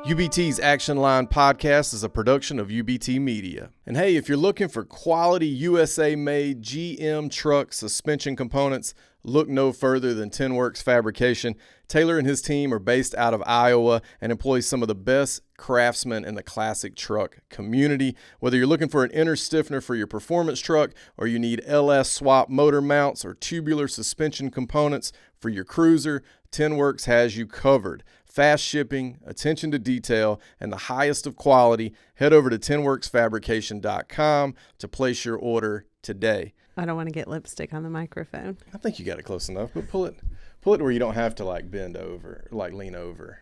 UBT's Action Line podcast is a production of UBT Media. And hey, if you're looking for quality USA-made GM truck suspension components, look no further than TenWorks Fabrication. Taylor and his team are based out of Iowa and employ some of the best craftsmen in the classic truck community. Whether you're looking for an inner stiffener for your performance truck, or you need LS swap motor mounts or tubular suspension components for your cruiser, TenWorks has you covered. Fast shipping, attention to detail, and the highest of quality. Head over to tenworksfabrication.com to place your order today. I don't want to get lipstick on the microphone. I think you got it close enough, but pull it where you don't have to like bend over, like lean over.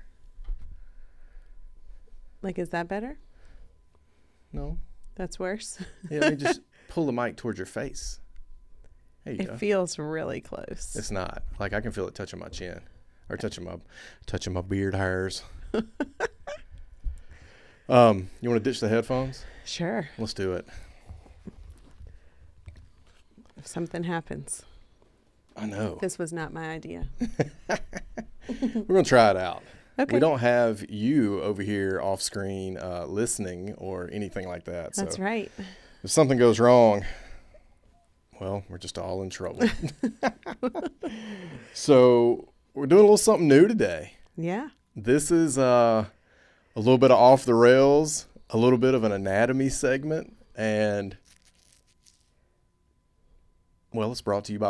Like, is that better? No. That's worse? Yeah, let me just pull the mic towards your face. There you go. It feels really close. It's not. Like, I can feel it touching my chin. Or touching my beard hairs. You want to ditch the headphones? Sure. Let's do it. If something happens. I know. This was not my idea. We're going to try it out. Okay. We don't have you over here off screen listening or anything like that. That's right. If something goes wrong, well, we're just all in trouble. So we're doing a little something new today. Yeah. This is a little bit of off the rails, a little bit of an anatomy segment, and well, it's brought to you by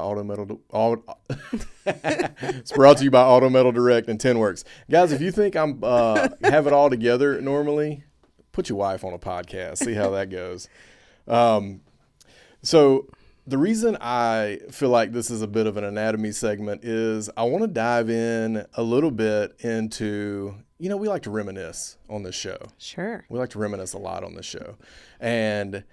It's brought to you by Auto Metal Direct and TenWorks. Guys, if you think I'm have it all together normally, put your wife on a podcast, see how that goes. So the reason I feel like this is a bit of an anatomy segment is I want to dive in a little bit into, we like to reminisce on this show. Sure. We like to reminisce a lot on this show. And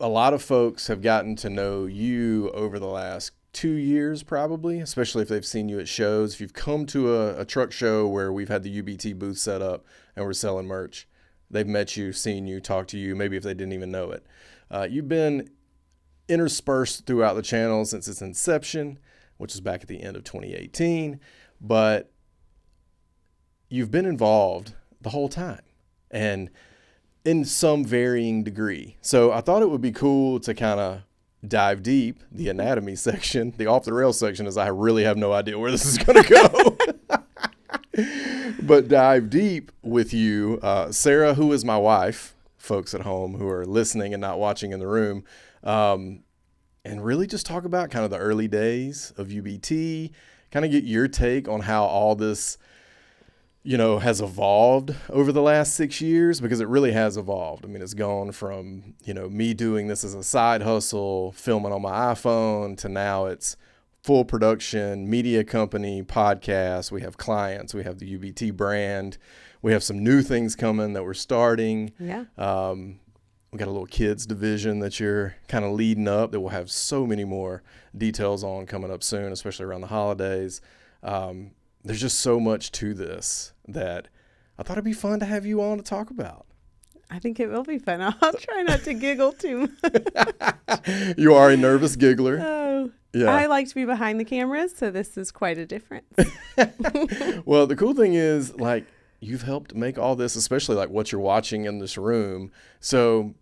a lot of folks have gotten to know you over the last 2 years probably, especially if they've seen you at shows. If you've come to a truck show where we've had the UBT booth set up and we're selling merch, they've met you, seen you, talked to you, maybe if they didn't even know it. You've been interspersed throughout the channel since its inception, which was back at the end of 2018, but you've been involved the whole time and in some varying degree. So I thought it would be cool to kind of dive deep, the anatomy section, the off the rails section, as I really have no idea where this is going to go, but dive deep with you, Sarah, who is my wife, folks at home who are listening and not watching in the room. And really just talk about kind of the early days of UBT, kind of get your take on how all this, has evolved over the last 6 years, because it really has evolved. I mean, it's gone from, me doing this as a side hustle, filming on my iPhone, to now it's full production, media company, podcast. We have clients, we have the UBT brand. We have some new things coming that we're starting. Yeah. We got a little kids division that you're kind of leading up that we'll have so many more details on coming up soon, especially around the holidays. There's just so much to this that I thought it'd be fun to have you on to talk about. I think it will be fun. I'll try not to giggle too much. You are a nervous giggler. Oh, yeah. I like to be behind the cameras, so this is quite a difference. Well, the cool thing is, you've helped make all this, especially what you're watching in this room. So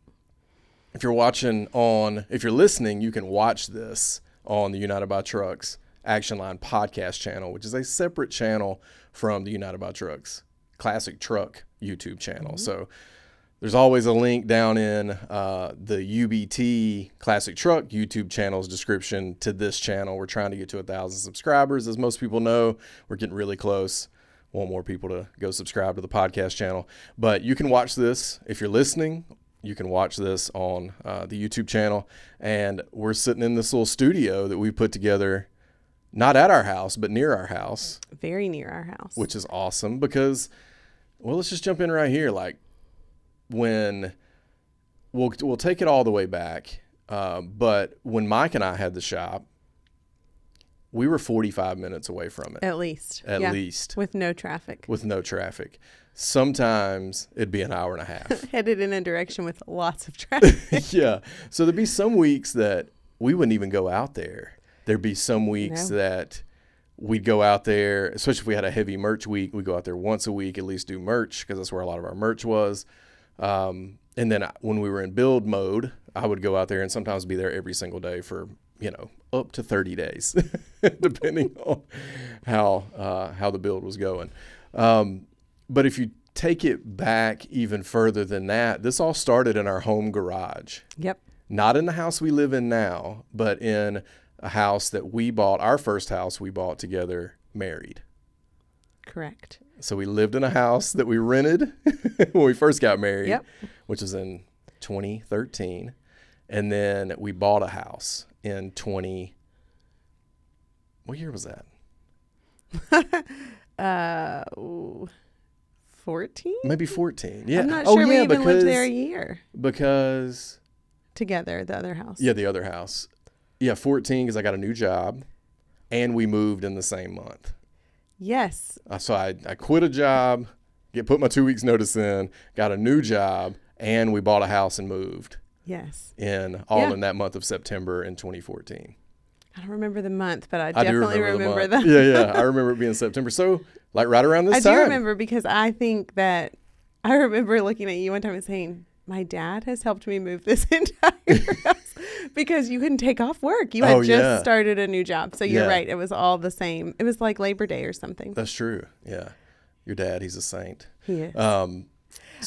if you're listening, you can watch this on the United by Trucks Action Line podcast channel, which is a separate channel from the United by Trucks Classic Truck YouTube channel. Mm-hmm. So there's always a link down in the UBT Classic Truck YouTube channel's description to this channel. We're trying to get to 1,000 subscribers. As most people know, we're getting really close. Want more people to go subscribe to the podcast channel. But you can watch this if you're listening. You can watch this on the YouTube channel. And we're sitting in this little studio that we put together, not at our house, but near our house. Very near our house. Which is awesome because, well, let's just jump in right here. When we'll take it all the way back. But when Mike and I had the shop, we were 45 minutes away from it. At least. At least. With no traffic. Sometimes it'd be an hour and a half. Headed in a direction with lots of traffic. Yeah. So there'd be some weeks that we wouldn't even go out there. There'd be some weeks that we'd go out there, especially if we had a heavy merch week, we'd go out there once a week, at least do merch, because that's where a lot of our merch was. And then when we were in build mode, I would go out there and sometimes be there every single day for, up to 30 days, depending on how the build was going. But if you take it back even further than that, this all started in our home garage. Yep. Not in the house we live in now, but in a house that we bought, our first house we bought together, married. Correct. So we lived in a house that we rented when we first got married, Yep. which was in 2013. And then we bought a house in what year was that? 14? Maybe 14. Yeah. I'm not sure we even because, lived there a year. Because. Together, the other house. Yeah, the other house. Yeah, 14 because I got a new job and we moved in the same month. Yes. So I quit a job, put my 2 weeks notice in, got a new job, and we bought a house and moved. Yes. In that month of September in 2014. I don't remember the month, but I do definitely remember that. Yeah. I remember it being September. So like right around this time. I do remember because I think that I remember looking at you one time and saying, my dad has helped me move this entire house because you couldn't take off work. You had just started a new job. So you're right. It was all the same. It was like Labor Day or something. That's true. Yeah. Your dad, he's a saint. He is.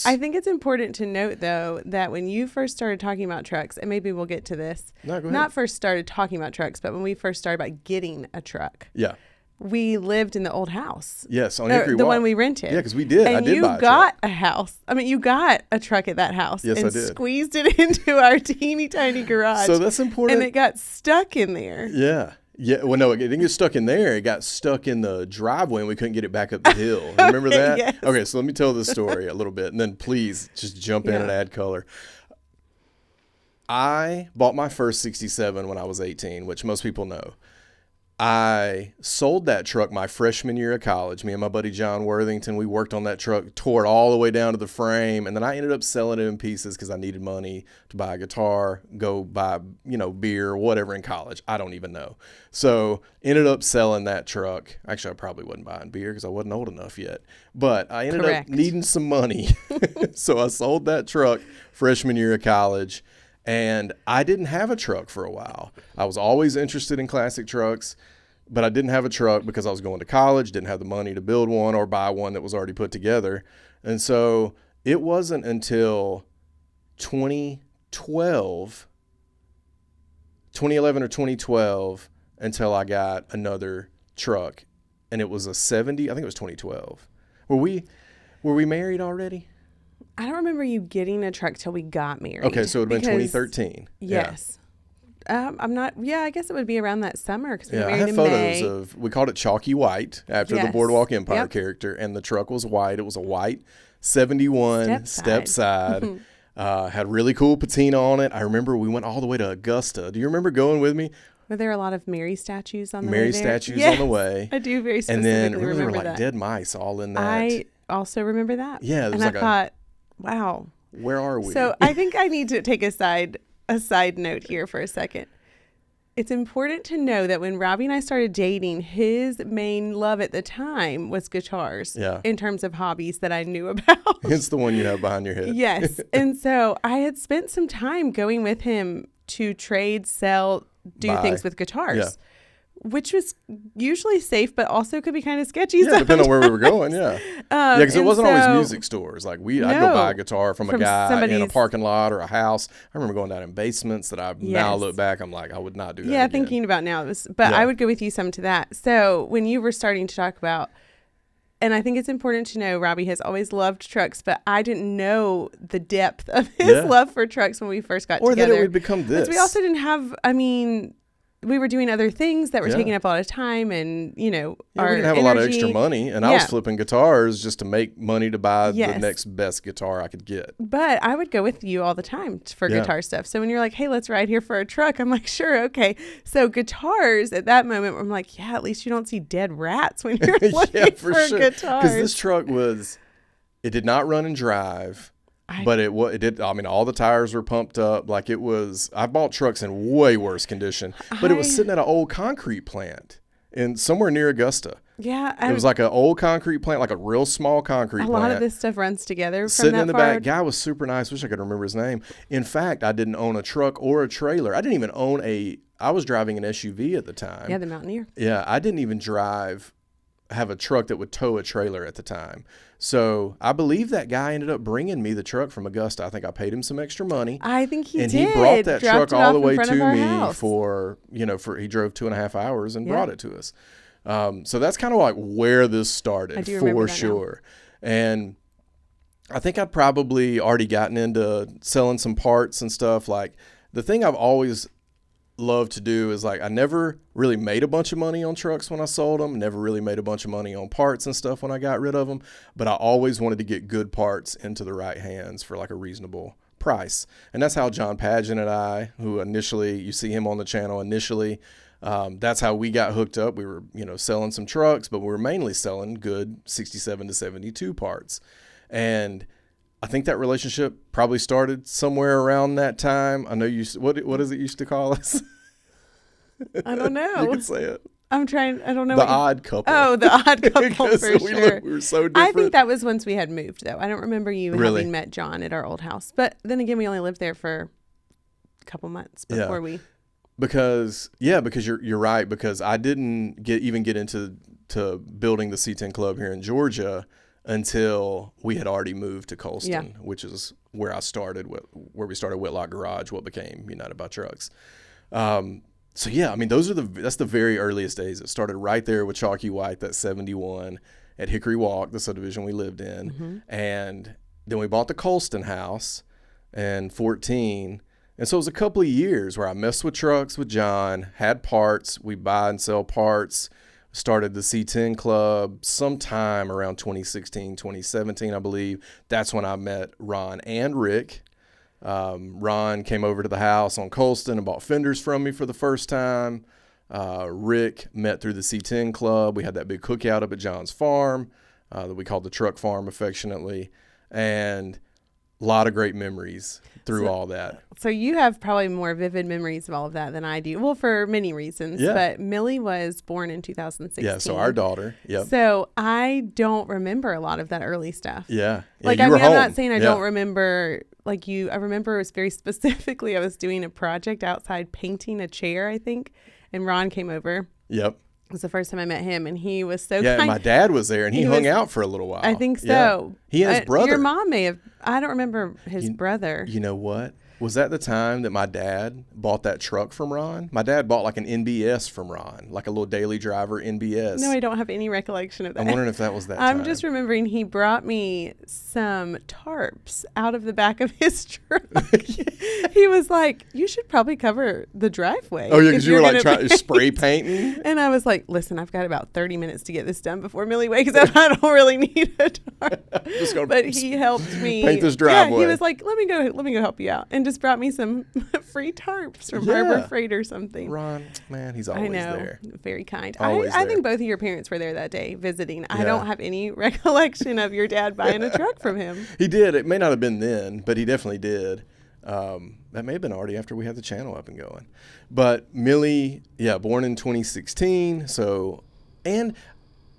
I think it's important to note, though, that when you first started talking about trucks, and maybe we'll get to this, not first started talking about trucks, but when we first started about getting a truck. Yeah. We lived in the old house. Yes, on Hickory Walk. The one we rented. Yeah, because we did. And I did buy a truck. you got a house. I mean, you got a truck at that house. Yes, and I did. Squeezed it into our teeny tiny garage. So that's important. And it got stuck in there. Yeah. Yeah. Well, no, it didn't get stuck in there. It got stuck in the driveway and we couldn't get it back up the hill. Remember that? Yes. Okay, so let me tell this story a little bit and then please just jump in and add color. I bought my first 67 when I was 18, which most people know. I sold that truck my freshman year of college. Me and my buddy John Worthington, we worked on that truck, tore it all the way down to the frame, and then I ended up selling it in pieces because I needed money to buy a guitar, go buy, beer, whatever in college. I don't even know. So ended up selling that truck. Actually, I probably wasn't buying beer because I wasn't old enough yet. But I ended up needing some money. So I sold that truck freshman year of college. And I didn't have a truck for a while. I was always interested in classic trucks, but I didn't have a truck because I was going to college, didn't have the money to build one or buy one that was already put together. And so it wasn't until 2011 or 2012 until I got another truck. And it was a 70, I think it was 2012. Were we married already? I don't remember you getting a truck till we got married. Okay, so it would have been 2013. Yes. Yeah. I'm not, I guess it would be around that summer because we were married I have in photos May. of, we called it Chalky White after the Boardwalk Empire character, and the truck was white. It was a white 71 step side. Had really cool patina on it. I remember we went all the way to Augusta. Do you remember going with me? Were there a lot of Mary statues on the way Mary there? statues on the way. I do very specifically remember that. And then remember there were like dead mice all in that. I also remember that. Yeah. And I thought, wow. Where are we? So I think I need to take a side note here for a second. It's important to know that when Robbie and I started dating, his main love at the time was guitars. Yeah. In terms of hobbies that I knew about. It's the one you have behind your head. Yes. And so I had spent some time going with him to trade, sell, do things with guitars. Yeah. Which was usually safe, but also could be kind of sketchy. Yeah, depending on where we were going, yeah. Because it wasn't always music stores. Like I'd go buy a guitar from a guy in a parking lot or a house. I remember going down in basements that I now look back, I'm like, I would not do that again. Thinking about now, I would go with you some to that. So when you were starting to talk about, and I think it's important to know, Robbie has always loved trucks, but I didn't know the depth of his love for trucks when we first got together. Or that it would become this. We also didn't have, we were doing other things that were taking up a lot of time and, we didn't have a lot of extra money. And I was flipping guitars just to make money to buy the next best guitar I could get. But I would go with you all the time for guitar stuff. So when you're like, hey, let's ride here for a truck, I'm like, sure, okay. So guitars at that moment, I'm like, yeah, at least you don't see dead rats when you're looking for sure. guitars. Because this truck it did not run and drive. But it did. I mean, all the tires were pumped up. Like it was. I bought trucks in way worse condition, but it was sitting at an old concrete plant in somewhere near Augusta. Yeah. It was like an old concrete plant, like a real small concrete plant. A lot of this stuff runs together. Sitting in the back. Guy was super nice. Wish I could remember his name. In fact, I didn't own a truck or a trailer. I didn't even own I was driving an SUV at the time. Yeah, the Mountaineer. Yeah, I didn't even have a truck that would tow a trailer at the time. So I believe that guy ended up bringing me the truck from Augusta. I think I paid him some extra money. I think he did. And he brought that truck all the way to me he drove 2.5 hours and brought it to us. So that's kind of like where this started for sure. And I think I'd probably already gotten into selling some parts and stuff. Like the thing I've always loved to do is like I never really made a bunch of money on trucks when I sold them, never really made a bunch of money on parts and stuff when I got rid of them, but I always wanted to get good parts into the right hands for like a reasonable price. And that's how John Pageant and I, who initially, you see him on the channel initially, that's how we got hooked up. We were, selling some trucks, but we were mainly selling good 67 to 72 parts. And I think that relationship probably started somewhere around that time. I know what does it used to call us? I don't know. You can say it. I don't know. The odd couple. Oh, the odd couple for sure. We were so different. I think that was once we had moved, though. I don't remember you having met John at our old house. But then again, we only lived there for a couple months before we... Because you're right. Because I didn't get into building the C10 Club here in Georgia until we had already moved to Colston, which is where I started, where we started Whitlock Garage, what became United by Trucks. So yeah, I mean, that's the very earliest days. It started right there with Chalky White, that 71 at Hickory Walk, the subdivision we lived in. Mm-hmm. And then we bought the Colston house in 14. And so it was a couple of years where I messed with trucks with John, had parts, we buy and sell parts, started the C10 Club sometime around 2016, 2017, I believe. That's when I met Ron and Rick. Ron came over to the house on Colston and bought fenders from me for the first time. Rick met through the C10 Club. We had that big cookout up at John's farm that we called the Truck Farm affectionately. And a lot of great memories through all that. So you have probably more vivid memories of all of that than I do. Well, for many reasons. Yeah. But Millie was born in 2016. Yeah, so our daughter. Yep. So I don't remember a lot of that early stuff. Yeah. Like, I'm not saying I don't remember, like I remember it was very specifically, I was doing a project outside painting a chair, I think, and Ron came over. Yep. It was the first time I met him, and he was so kind. Yeah, my dad was there, and he hung out for a little while. I think so. Yeah. He and his brother. Your mom may have. I don't remember his brother. You know what? Was that the time that my dad bought that truck from Ron? My dad bought like an NBS from Ron, like a little daily driver NBS. No, I don't have any recollection of that. I'm wondering if that was that time. I'm just remembering he brought me some tarps out of the back of his truck. He was like, you should probably cover the driveway. Oh, yeah, because you were like trying to spray painting? And I was like, listen, I've got about 30 minutes to get this done before Millie wakes up. I don't really need a tarp. But he helped me paint this driveway. Yeah, he was like, let me go help you out. And just brought me some free tarps from Harbor Freight or something. Ron, man, he's always there. Very kind. I think both of your parents were there that day visiting. Yeah. I don't have any recollection of your dad buying a truck from him. He did. It may not have been then, but he definitely did. That may have been already after we had the channel up and going. But Millie, born in 2016. So, and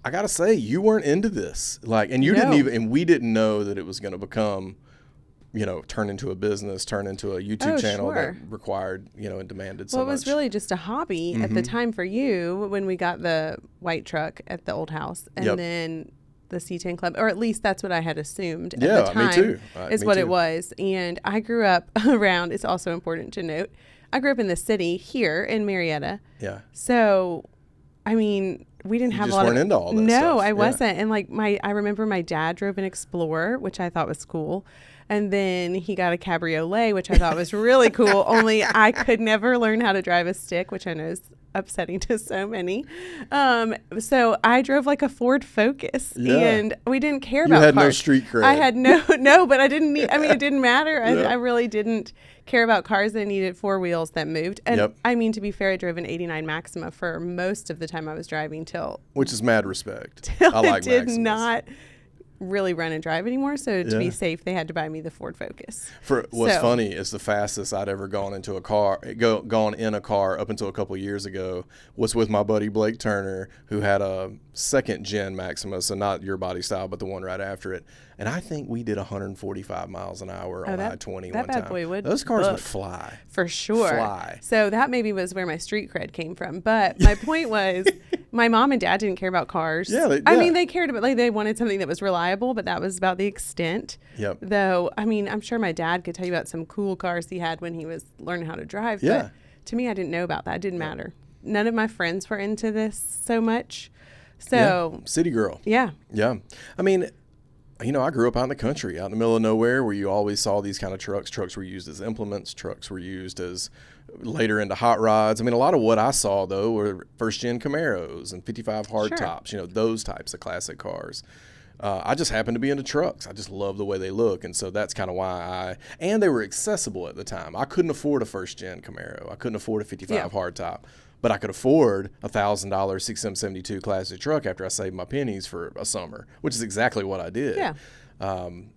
I got to say, you weren't into this. And you didn't even, and we didn't know that it was going to become, turn into a business, turn into a YouTube channel that required, and demanded so much. Well, it was really just a hobby at the time for you when we got the white truck at the old house. And then the C10 Club, or at least that's what I had assumed at the time. Me too. Is what it was. And I grew up around, it's also important to note, I grew up in the city here in Marietta. Yeah. So, I mean, we didn't have a lot of... You just weren't into all that stuff. No, I wasn't. And I remember my dad drove an Explorer, which I thought was cool. And then he got a cabriolet, which I thought was really cool. Only I could never learn how to drive a stick, which I know is upsetting to so many. So I drove like a Ford Focus, and we didn't care about cars. You had no street cred. I had no, but I didn't need. I mean, it didn't matter. I really didn't care about cars that needed four wheels that moved. And I mean, to be fair, I drove an '89 Maxima for most of the time I was driving which is mad respect. I like Maximas. really run and drive anymore. So to be safe, they had to buy me the Ford Focus. What's funny is the fastest I'd ever gone into a car, gone in a car up until a couple of years ago was with my buddy Blake Turner, who had a second gen Maxima, so not your body style, but the one right after it. And I think we did 145 miles an hour on I-20 one time. Boy would Those cars would fly. For sure. Fly. So that maybe was where my street cred came from. But my point was, my mom and dad didn't care about cars. I mean, they cared about, like, they wanted something that was reliable, but that was about the extent. Yep. Though, I mean, I'm sure my dad could tell you about some cool cars he had when he was learning how to drive. But to me, I didn't know about that. It didn't matter. None of my friends were into this so much. So. City girl. Yeah. Yeah. I mean, you know, I grew up out in the country, out in the middle of nowhere, where you always saw these kind of trucks. Trucks were used as implements. Trucks were used as later into hot rods. I mean, a lot of what I saw, though, were first-gen Camaros and 55 hardtops, you know, those types of classic cars. I just happened to be into trucks. I just love the way they look, and so that's kind of why and they were accessible at the time. I couldn't afford a first-gen Camaro. I couldn't afford a 55 hardtop. But I could afford a $1,000 6M72 classic truck after I saved my pennies for a summer, which is exactly what I did. Yeah.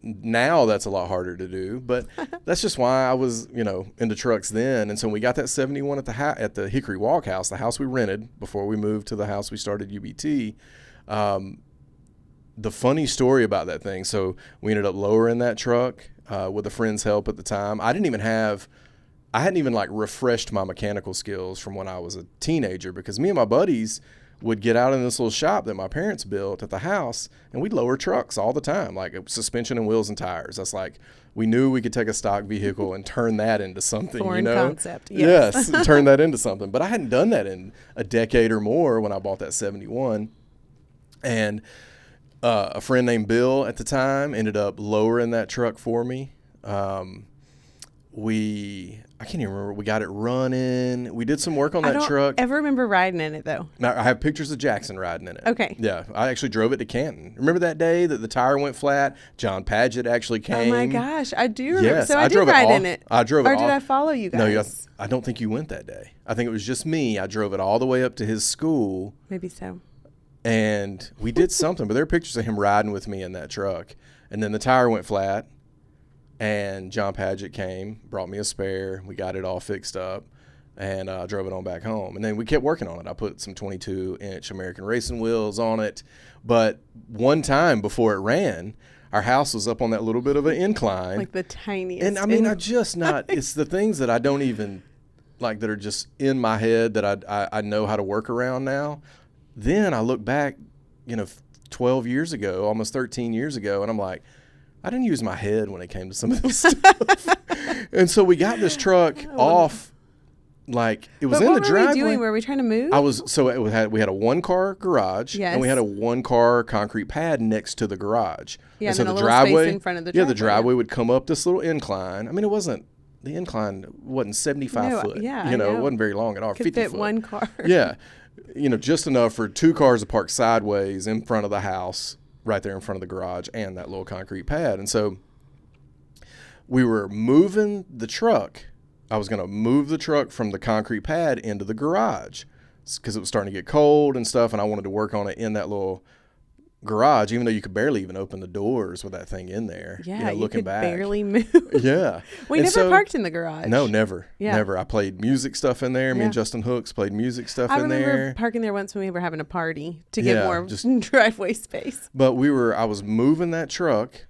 Now that's a lot harder to do, but that's just why I was, you know, into trucks then. And so when we got that 71 at the Hickory Walk house, the house we rented before we moved to the house we started UBT, the funny story about that thing, so we ended up lowering that truck with a friend's help at the time. I hadn't even like refreshed my mechanical skills from when I was a teenager, because me and my buddies would get out in this little shop that my parents built at the house, and we'd lower trucks all the time, like suspension and wheels and tires. That's like, we knew we could take a stock vehicle and turn that into something, Foreign you know? concept. Yes, turn that into something. But I hadn't done that in a decade or more when I bought that 71. And a friend named Bill at the time ended up lowering that truck for me. I can't even remember. We got it running. We did some work on that truck. I don't ever remember riding in it, though. Now, I have pictures of Jackson riding in it. Okay. Yeah. I actually drove it to Canton. Remember that day that the tire went flat? John Padgett actually came. Oh, my gosh. I do remember. Yes, So I did ride in it. I drove it Or did I follow you guys? No, I don't think you went that day. I think it was just me. I drove it all the way up to his school. Maybe so. And we did something, but there are pictures of him riding with me in that truck. And then the tire went flat. And John Padgett came, brought me a spare. We got it all fixed up, and I drove it on back home. And then we kept working on it. I put some 22-inch American racing wheels on it. But one time before it ran, our house was up on that little bit of an incline. Like the tiniest. And I mean, it's the things that I don't even, like, that are just in my head that I know how to work around now. Then I look back, 12 years ago, almost 13 years ago, and I'm like, I didn't use my head when it came to some of this stuff. And so we got this truck off, like, it was in the driveway. What were we doing? Were we trying to move? We had a one-car garage, and we had a one-car concrete pad next to the garage. Yeah, and so then the a little driveway, space in front of the driveway. Yeah, the driveway would come up this little incline. I mean, the incline wasn't 75 foot. Yeah, it wasn't very long at all. Could 50 fit foot. one car. Yeah, just enough for two cars to park sideways in front of the house, right there in front of the garage and that little concrete pad. And so we were moving the truck. I was going to move the truck from the concrete pad into the garage because it was starting to get cold and stuff, and I wanted to work on it in that little garage, even though you could barely even open the doors with that thing in there. Yeah, looking you could back. barely move. Yeah. We never parked in the garage. No, never. Yeah. Never. I played music stuff in there. Me and Justin Hooks played music stuff in there. I remember parking there once when we were having a party to get more driveway space. But I was moving that truck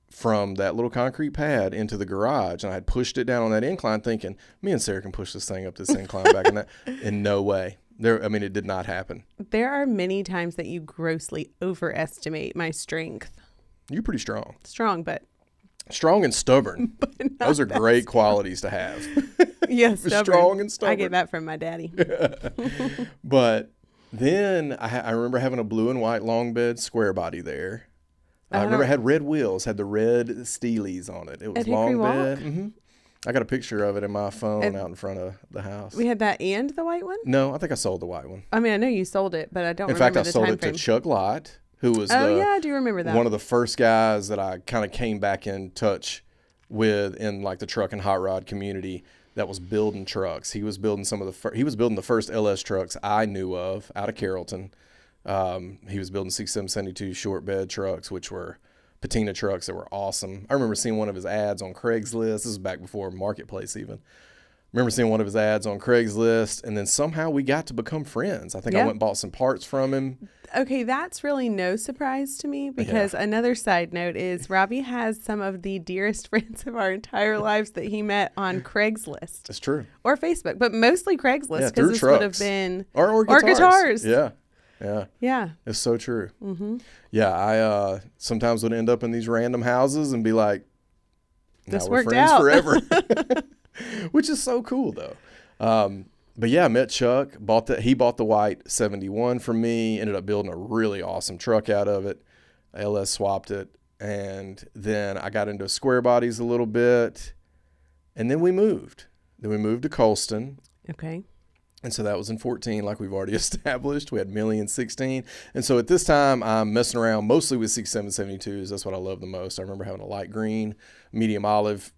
from that little concrete pad into the garage, and I had pushed it down on that incline thinking, me and Sarah can push this thing up this incline back in that. In no way. It did not happen. There are many times that you grossly overestimate my strength. You're pretty strong. Strong and stubborn. Those are great qualities to have. Yes, strong and stubborn. I get that from my daddy. But then I remember having a blue and white long bed square body there. I remember it had red wheels, had the red Steelies on it. It was long bed. Mm-hmm. I got a picture of it in my phone out in front of the house. We had that and the white one? No, I think I sold the white one. I mean, I know you sold it, but I don't remember the time frame. In fact, I sold it to Chuck Lott, who was I do remember that. One of the first guys that I kind of came back in touch with in like the truck and hot rod community that was building trucks. He was building he was building the first LS trucks I knew of out of Carrollton. He was building 6772 short bed trucks, which were patina trucks that were awesome. I remember seeing one of his ads on Craigslist. This was back before Marketplace even. Remember seeing one of his ads on Craigslist, and then somehow we got to become friends. I think I went and bought some parts from him. Okay, that's really no surprise to me, because another side note is Robbie has some of the dearest friends of our entire lives that he met on Craigslist. That's true. Or Facebook, but mostly Craigslist, because this trucks. would have been... Or guitars. Yeah. It's so true. Mm-hmm. Yeah, I sometimes would end up in these random houses and be like, this we're worked friends out. forever. Which is so cool, though. But yeah, I met Chuck. He bought the white 71 from me. Ended up building a really awesome truck out of it. LS swapped it, and then I got into square bodies a little bit, and then we moved. Then we moved to Colston. Okay. And so that was in 14, like we've already established. We had Millie in 16. And so at this time, I'm messing around mostly with 6772s. That's what I love the most. I remember having a light green, medium olive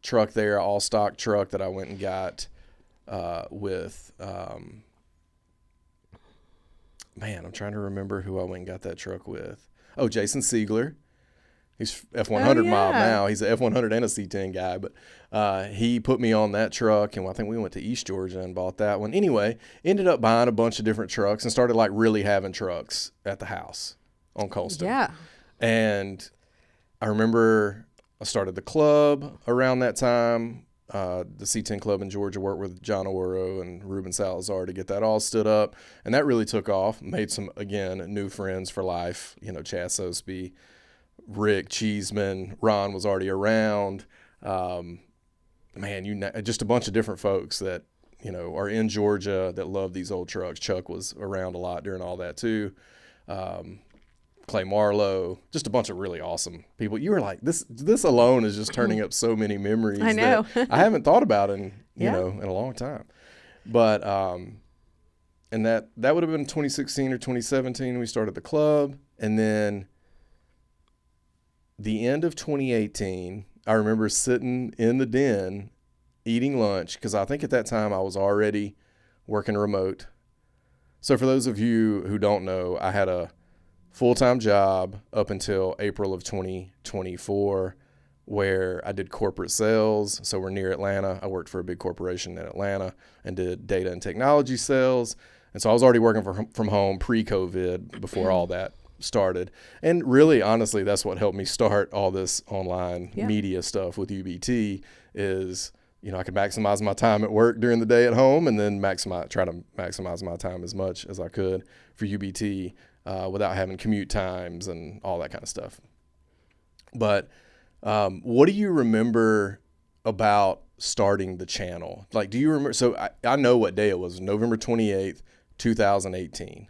truck there, all stock truck that I went and got with, man, I'm trying to remember who I went and got that truck with. Oh, Jason Siegler. He's F100 mob now. He's an F100 and a C10 guy, but he put me on that truck, and I think we went to East Georgia and bought that one. Anyway, ended up buying a bunch of different trucks and started like really having trucks at the house on Colston. Yeah. And I remember I started the club around that time. The C10 club in Georgia, worked with John Oro and Ruben Salazar to get that all stood up. And that really took off. Made some, again, new friends for life. You know, Chaz Sosby, Rick Cheeseman, Ron was already around. Just a bunch of different folks that, you know, are in Georgia that love these old trucks. Chuck was around a lot during all that too. Clay Marlowe, just a bunch of really awesome people. You were like, this alone is just turning up so many memories. I know. that I haven't thought about in a long time. But and that would have been 2016 or 2017. We started the club, and then the end of 2018, I remember sitting in the den eating lunch, because I think at that time I was already working remote. So for those of you who don't know, I had a full-time job up until April of 2024 where I did corporate sales. So we're near Atlanta. I worked for a big corporation in Atlanta and did data and technology sales. And so I was already working from home pre-COVID, before all that started. And really, honestly, that's what helped me start all this online media stuff with UBT is, you know, I could maximize my time at work during the day at home, and then try to maximize my time as much as I could for UBT without having commute times and all that kind of stuff. But what do you remember about starting the channel? Like, do you remember? So I know what day it was. November 28th, 2018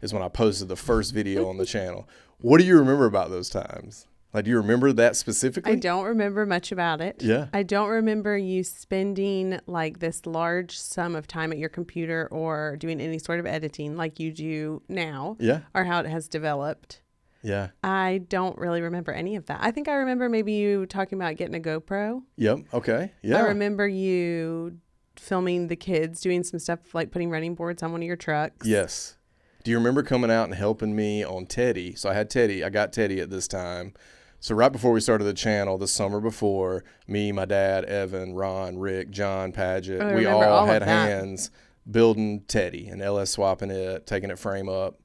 is when I posted the first video on the channel. What do you remember about those times? Like, do you remember that specifically? I don't remember much about it. Yeah. I don't remember you spending like this large sum of time at your computer or doing any sort of editing like you do now. Yeah. Or how it has developed. Yeah. I don't really remember any of that. I think I remember maybe you talking about getting a GoPro. Yep. Okay. Yeah. I remember you filming the kids doing some stuff like putting running boards on one of your trucks. Yes. Do you remember coming out and helping me on Teddy? So I got Teddy at this time. So right before we started the channel, the summer before, me, my dad, Evan, Ron, Rick, John, Paget, we all had hands building Teddy and LS swapping it, taking it frame up,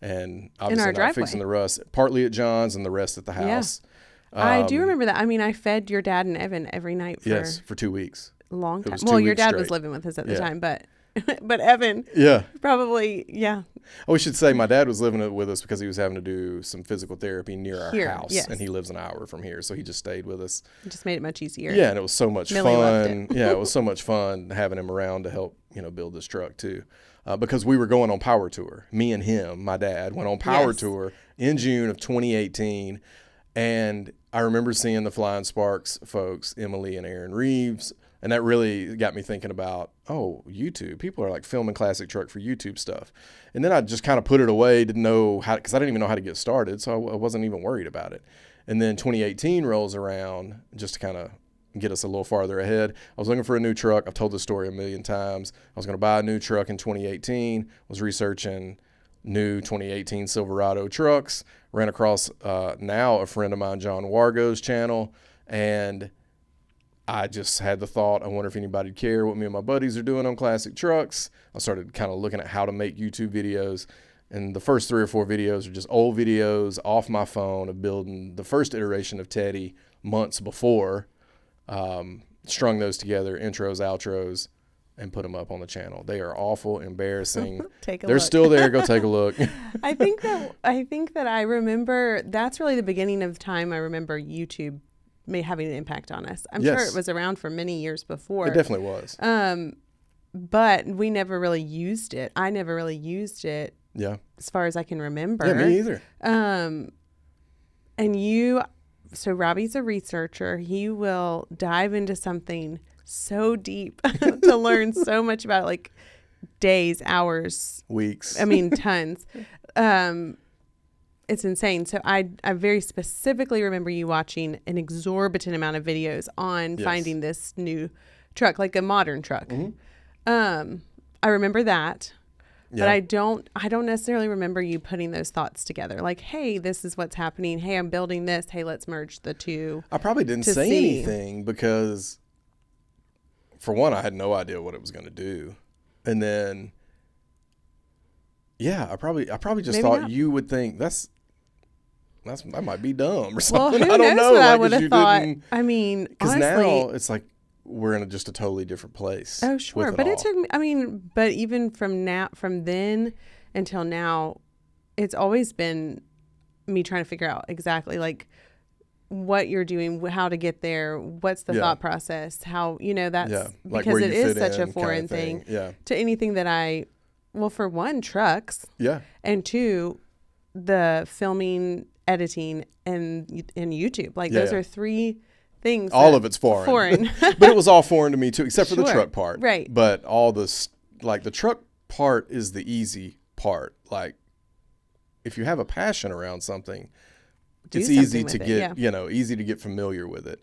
and obviously not fixing the rust, partly at John's and the rest at the house. Yeah. I do remember that. I mean, I fed your dad and Evan every night for 2 weeks. A long time. Well, your dad was living with us at the time, but Evan, probably, Oh, we should say my dad was living with us because he was having to do some physical therapy near our house, and he lives an hour from here, so he just stayed with us. It just made it much easier. Yeah, and it was so much fun. It was so much fun having him around to help, build this truck too, because we were going on power tour. Me and him, my dad, went on power tour in June of 2018, and I remember seeing the Flying Sparks folks, Emily and Aaron Reeves. And that really got me thinking about, YouTube. People are like filming classic truck for YouTube stuff. And then I just kind of put it away, didn't know how, because I didn't even know how to get started. So I wasn't even worried about it. And then 2018 rolls around, just to kind of get us a little farther ahead. I was looking for a new truck. I've told this story a million times. I was going to buy a new truck in 2018, was researching new 2018 Silverado trucks. Ran across now a friend of mine, John Wargo's channel, and I just had the thought, I wonder if anybody'd care what me and my buddies are doing on classic trucks. I started kind of looking at how to make YouTube videos, and the first 3 or 4 videos are just old videos off my phone of building the first iteration of Teddy months before. Strung those together, intros, outros, and put them up on the channel. They are awful, embarrassing. They're still there. Go take a look. I think that I remember that's really the beginning of the time I remember YouTube having an impact on us. I'm sure it was around for many years before. It definitely was. But we never really used it. I never really used it. Yeah. As far as I can remember. Yeah, me either. So Robbie's a researcher. He will dive into something so deep to learn so much about, like, days, hours, weeks. I mean, tons. It's insane. So I very specifically remember you watching an exorbitant amount of videos on finding this new truck, like a modern truck. Mm-hmm. I remember that. Yeah. But I don't necessarily remember you putting those thoughts together. Like, hey, this is what's happening. Hey, I'm building this. Hey, let's merge the two. I probably didn't say anything because, for one, I had no idea what it was going to do. And then, I probably just Maybe thought not. You would think that might be dumb or something. Well, who I don't knows know. what I Like, would 'cause have thought. didn't- I mean, Because honestly, now it's like we're in just a totally different place. oh, sure. with But all. it took me, I mean, but even from then until now, it's always been me trying to figure out exactly, like, what you're doing, how to get there, what's the thought process, how, that's like because where it you is fit such a in foreign kind of thing. thing to anything that well, for one, trucks, and 2, the filming, editing, and YouTube. Like, those are 3 things. All of it's foreign. But it was all foreign to me too, except for the truck part. Right. But all this, like, the truck part is the easy part. Like, if you have a passion around something, it's easy to get, easy to get familiar with it.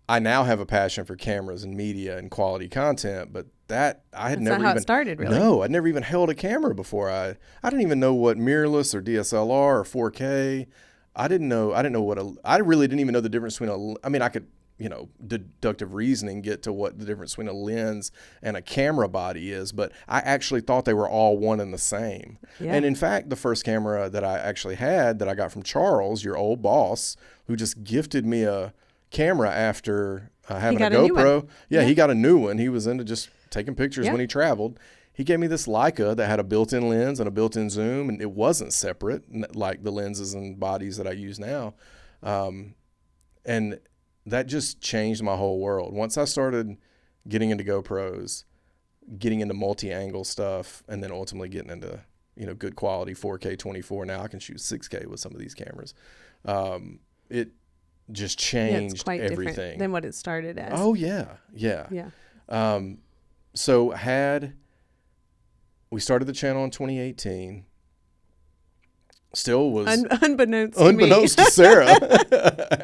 I now have a passion for cameras and media and quality content, but that I had never not how it started, really. No, I'd never even held a camera before. I didn't even know what mirrorless or DSLR or 4K. I really didn't even know the difference between I could, deductive reasoning get to what the difference between a lens and a camera body is, but I actually thought they were all one and the same. Yeah. And in fact, the first camera that I actually had that I got from Charles, your old boss, who just gifted me a camera after having a GoPro. He got a new one. He was into just taking pictures when he traveled. He gave me this Leica that had a built-in lens and a built-in zoom, and it wasn't separate like the lenses and bodies that I use now. And that just changed my whole world. Once I started getting into GoPros, getting into multi-angle stuff, and then ultimately getting into, good quality 4K 24. Now I can shoot 6K with some of these cameras. It just changed it's quite everything. Different than what it started as. Oh, yeah. So we started the channel in 2018. Still was unbeknownst to Sarah,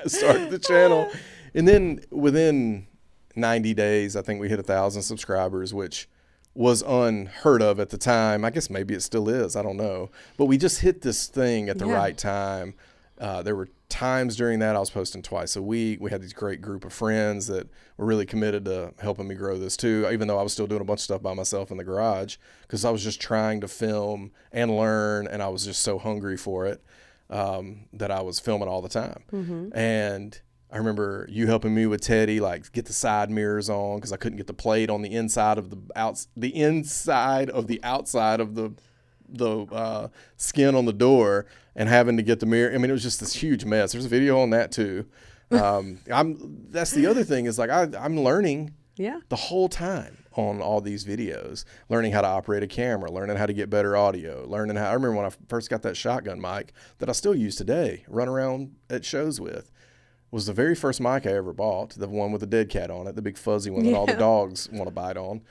started the channel, and then within 90 days, I think we hit 1,000 subscribers, which was unheard of at the time. I guess maybe it still is. I don't know, but we just hit this thing at the right time. There were times during that I was posting twice a week. We had these great group of friends that were really committed to helping me grow this too, even though I was still doing a bunch of stuff by myself in the garage because I was just trying to film and learn, and I was just so hungry for it that I was filming all the time. Mm-hmm. And I remember you helping me with Teddy, like get the side mirrors on because I couldn't get the plate on the inside of the outside of the skin on the door, and having to get the mirror. I mean, it was just this huge mess. There's a video on that too. That's the other thing is like I'm learning the whole time on all these videos, learning how to operate a camera, learning how to get better audio, I remember when I first got that shotgun mic that I still use today, run around at shows with, was the very first mic I ever bought, the one with the dead cat on it, the big fuzzy one that all the dogs want to bite on.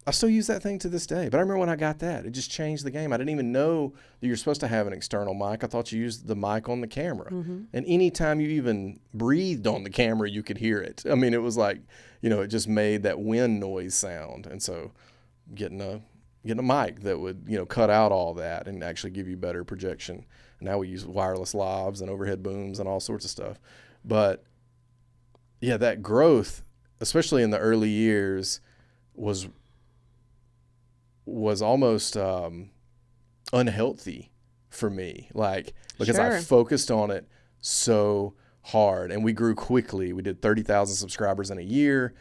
I still use that thing to this day. But I remember when I got that, it just changed the game. I didn't even know that you're supposed to have an external mic. I thought you used the mic on the camera. Mm-hmm. And anytime you even breathed on the camera, you could hear it. I mean, it was like, it just made that wind noise sound. And so getting a getting a mic that would, cut out all that and actually give you better projection. And now we use wireless lavs and overhead booms and all sorts of stuff. But yeah, that growth, especially in the early years, was almost unhealthy for me, because I focused on it so hard, and we grew quickly. We did 30,000 subscribers in a year,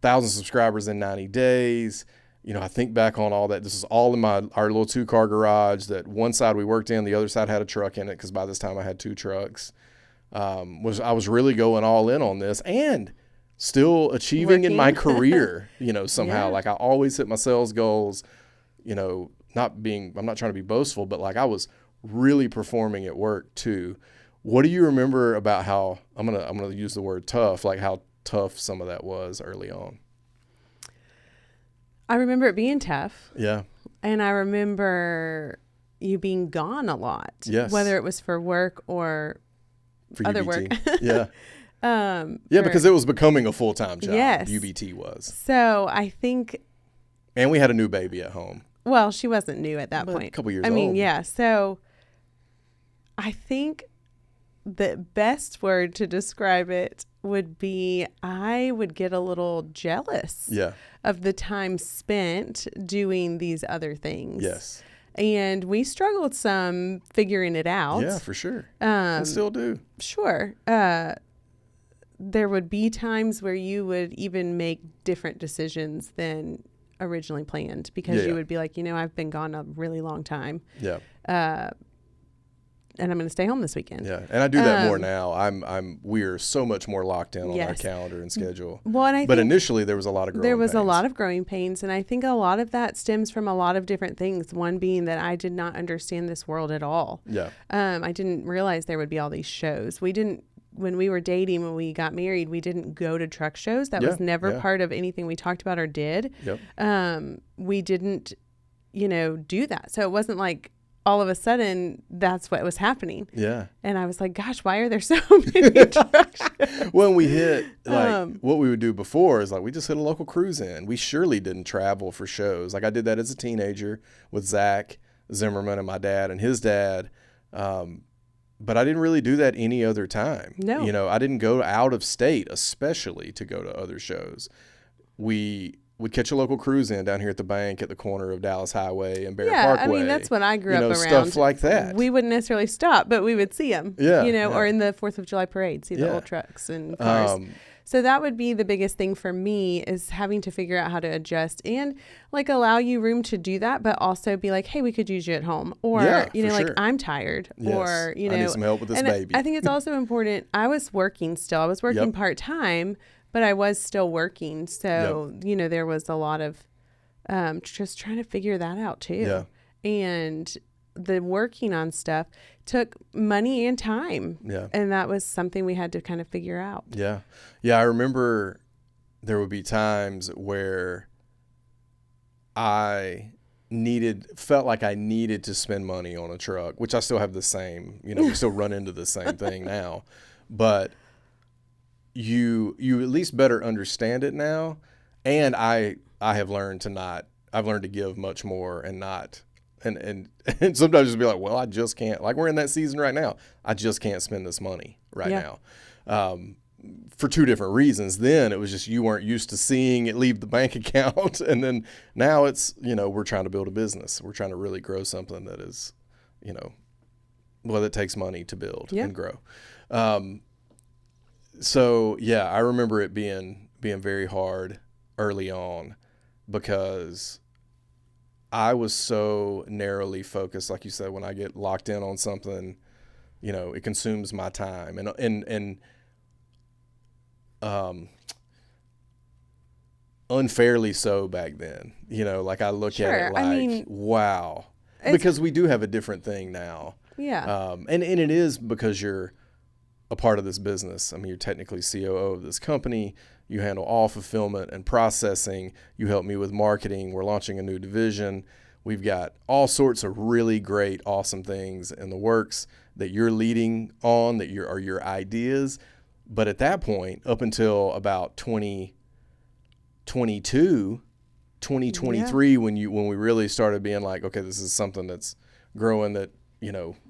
1,000 subscribers in 90 days. I think back on all that. This is all in our little 2-car garage that one side we worked in, the other side had a truck in it, because by this time I had 2 trucks. I was really going all in on this and still achieving in my career, somehow. Yeah. I always hit my sales goals, I'm not trying to be boastful, but I was really performing at work too. What do you remember about how, I'm going to use the word tough, how tough some of that was early on? I remember it being tough. Yeah. And I remember you being gone a lot. Yes. Whether it was for work or for other UBT. work. Yeah. Because it was becoming a full-time job. Yes. UBT was. So I think. And we had a new baby at home. Well, she wasn't new at that point. A couple years old. I mean, yeah. So I think the best word to describe it would be I would get a little jealous of the time spent doing these other things. Yes. And we struggled some figuring it out. Yeah, for sure. And still do. Sure. There would be times where you would even make different decisions than originally planned, because you would be like, I've been gone a really long time. Yeah. And I'm going to stay home this weekend. Yeah. And I do that more now. We're so much more locked in on our calendar and schedule. Well, but initially there was a lot of growing pains. There was a lot of growing pains. And I think a lot of that stems from a lot of different things. One being that I did not understand this world at all. Yeah. I didn't realize there would be all these shows. When we were dating, when we got married, we didn't go to truck shows. That was never part of anything we talked about or did. Yep. We didn't, do that. So it wasn't like all of a sudden that's what was happening. Yeah. And I was like, gosh, why are there so many truck shows? When we hit, what we would do before is we just hit a local cruise in. We surely didn't travel for shows. I did that as a teenager with Zach Zimmerman and my dad and his dad. But I didn't really do that any other time. No. I didn't go out of state, especially to go to other shows. We would catch a local cruise in down here at the bank at the corner of Dallas Highway and Barrett Parkway. I mean, that's what I grew up around. Stuff like that. We wouldn't necessarily stop, but we would see them, or in the 4th of July parade, see the old trucks and cars. So that would be the biggest thing for me, is having to figure out how to adjust and allow you room to do that, but also be like, hey, we could use you at home, or sure. I'm tired, or I need some help with this baby. I think it's also important. I was working still. I was working part-time, but I was still working. So, there was a lot of just trying to figure that out too. Yeah. And the working on stuff took money and time. Yeah. And that was something we had to kind of figure out. Yeah. Yeah. I remember there would be times where I felt like I needed to spend money on a truck, which I still have the same, we still run into the same thing now, but you at least better understand it now. And I have learned to give much more and not, and sometimes just be like, well, I just can't, we're in that season right now. I just can't spend this money right now. For 2 different reasons. Then it was just, you weren't used to seeing it leave the bank account. And then now it's, we're trying to build a business. We're trying to really grow something that is, that takes money to build and grow. So yeah, I remember it being very hard early on, because I was so narrowly focused. Like you said, when I get locked in on something, it consumes my time and unfairly so back then. I look at it wow, because we do have a different thing now. Yeah. And it is because you're a part of this business. I mean, you're technically COO of this company. You handle all fulfillment and processing. You help me with marketing. We're launching a new division. We've got all sorts of really great, awesome things in the works that you're leading on, that are your ideas. But at that point, up until about 2022, 2023 when we really started being like, okay, this is something that's growing that,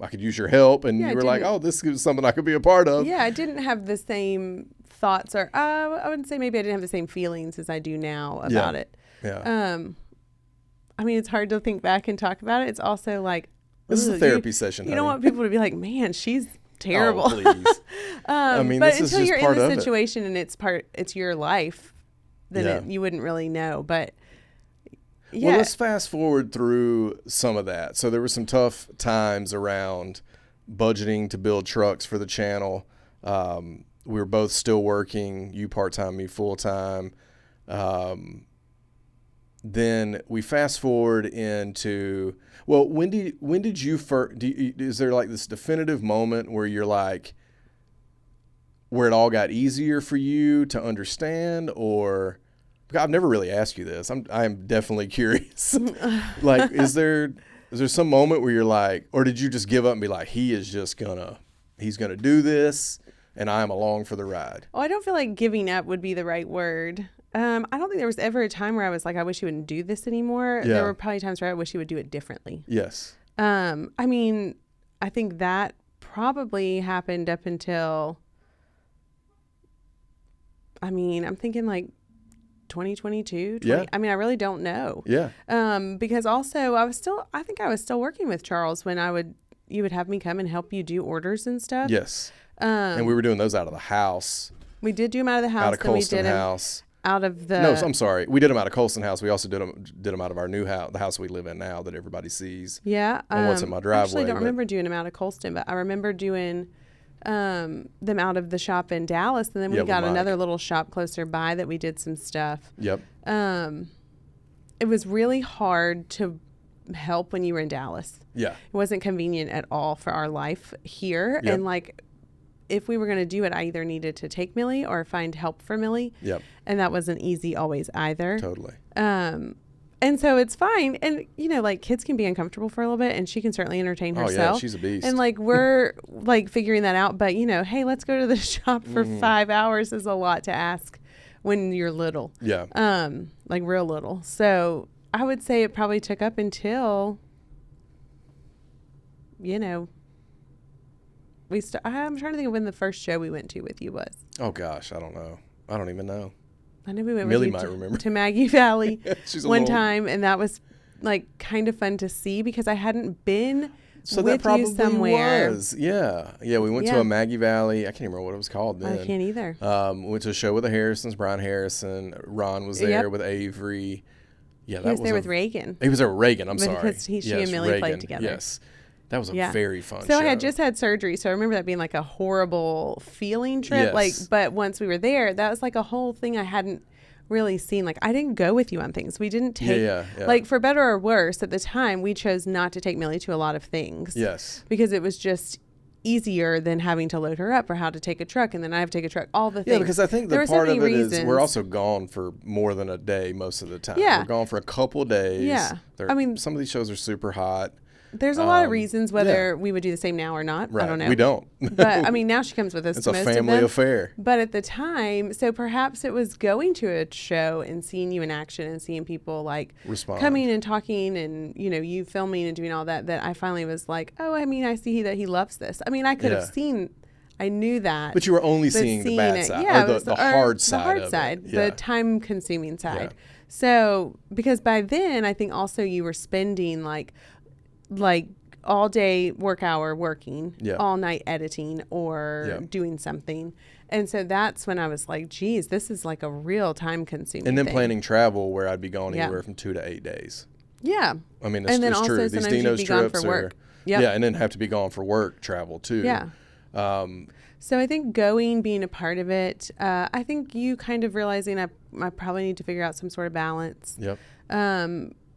I could use your help. And you were like, oh, this is something I could be a part of. Yeah, I didn't have the same thoughts or I wouldn't say maybe I didn't have the same feelings as I do now about it. Yeah. I mean, it's hard to think back and talk about it. It's also like, this is a therapy session. You don't want people to be like, man, she's terrible. Oh, please. But this until is just you're part in of the situation and it's your life, then you wouldn't really know. But yeah. Well, let's fast forward through some of that. So there were some tough times around budgeting to build trucks for the channel. We were both still working, you part-time, me full-time. Then we fast forward into, well, when did you first, is there like this definitive moment where you're like, where it all got easier for you to understand? Or, I've never really asked you this. I'm definitely curious. Like, is there some moment where you're like, or did you just give up and be like, he's gonna do this and I'm along for the ride? Oh, I don't feel like giving up would be the right word. I don't think there was ever a time where I was like, I wish you wouldn't do this anymore. Yeah. There were probably times where I wish you would do it differently. Yes. I mean, I think that probably happened up until, I'm thinking like 2022. Yeah. I mean, I really don't know. Yeah. Because also I think I was still working with Charles when you would have me come and help you do orders and stuff. Yes. And we were doing those out of the house. We did do them out of the house. Out of Colston House. Out of the... No, I'm sorry. We did them out of Colston House. We also did them out of our new house, the house we live in now that everybody sees. Yeah. And what's in my driveway. I actually don't remember doing them out of Colston, but I remember doing them out of the shop in Dallas. And then we got another little shop closer by that we did some stuff. Yep. It was really hard to help when you were in Dallas. Yeah. It wasn't convenient at all for our life here. Yep. And like... if we were going to do it, I either needed to take Millie or find help for Millie. Yep. And that wasn't easy always either. Totally. And so it's fine. And, like kids can be uncomfortable for a little bit and she can certainly entertain herself. Oh, yeah, she's a beast. And like we're like figuring that out. But, hey, let's go to the shop for 5 hours is a lot to ask when you're little. Yeah. Like real little. So I would say it probably took up until, I'm trying to think of when the first show we went to with you was. Oh gosh, I don't know. I don't even know. I know we went Millie with you might remember. to Maggie Valley one time, time, and that was like kind of fun to see because I hadn't been so with that probably you somewhere. Was. Yeah. We went to a Maggie Valley. I can't remember what it was called then. I can't either. We went to a show with the Harrisons, Brian Harrison. Ron was there with Avery. Yeah, he was there with Reagan. He was there with Reagan. I'm sorry. Because she and Millie played together. Yes. That was a very fun show. So I had just had surgery, so I remember that being like a horrible feeling trip. Yes. But once we were there, that was like a whole thing I hadn't really seen. Like I didn't go with you on things. We didn't take like for better or worse at the time, we chose not to take Millie to a lot of things. Yes. Because it was just easier than having to load her up or how to take a truck and then I have to take a truck, all the things. Yeah, because I think the part of it is we're also gone for more than a day most of the time. Yeah. We're gone for a couple days. Yeah. Some of these shows are super hot. There's a lot of reasons whether we would do the same now or not. Right. I don't know. We don't. But now she comes with us. It's a family affair. But at the time, so perhaps it was going to a show and seeing you in action and seeing people like coming and talking and, you filming and doing all that I finally was like, oh, I see that he loves this. I could have seen, I knew that. But you were only seeing the bad side, or the hard side. The hard side, the time consuming side. Yeah. So, because by then, I think also you were spending like all day work hour working, all night editing or doing something. And so that's when I was like, geez, this is like a real time consuming And then thing. Planning travel where I'd be gone anywhere from 2 to 8 days. Yeah. That's and then it's also true. These sometimes you'd be gone for work. And then have to be gone for work travel too. Yeah. So I think being a part of it, I think you kind of realizing I probably need to figure out some sort of balance. Yep.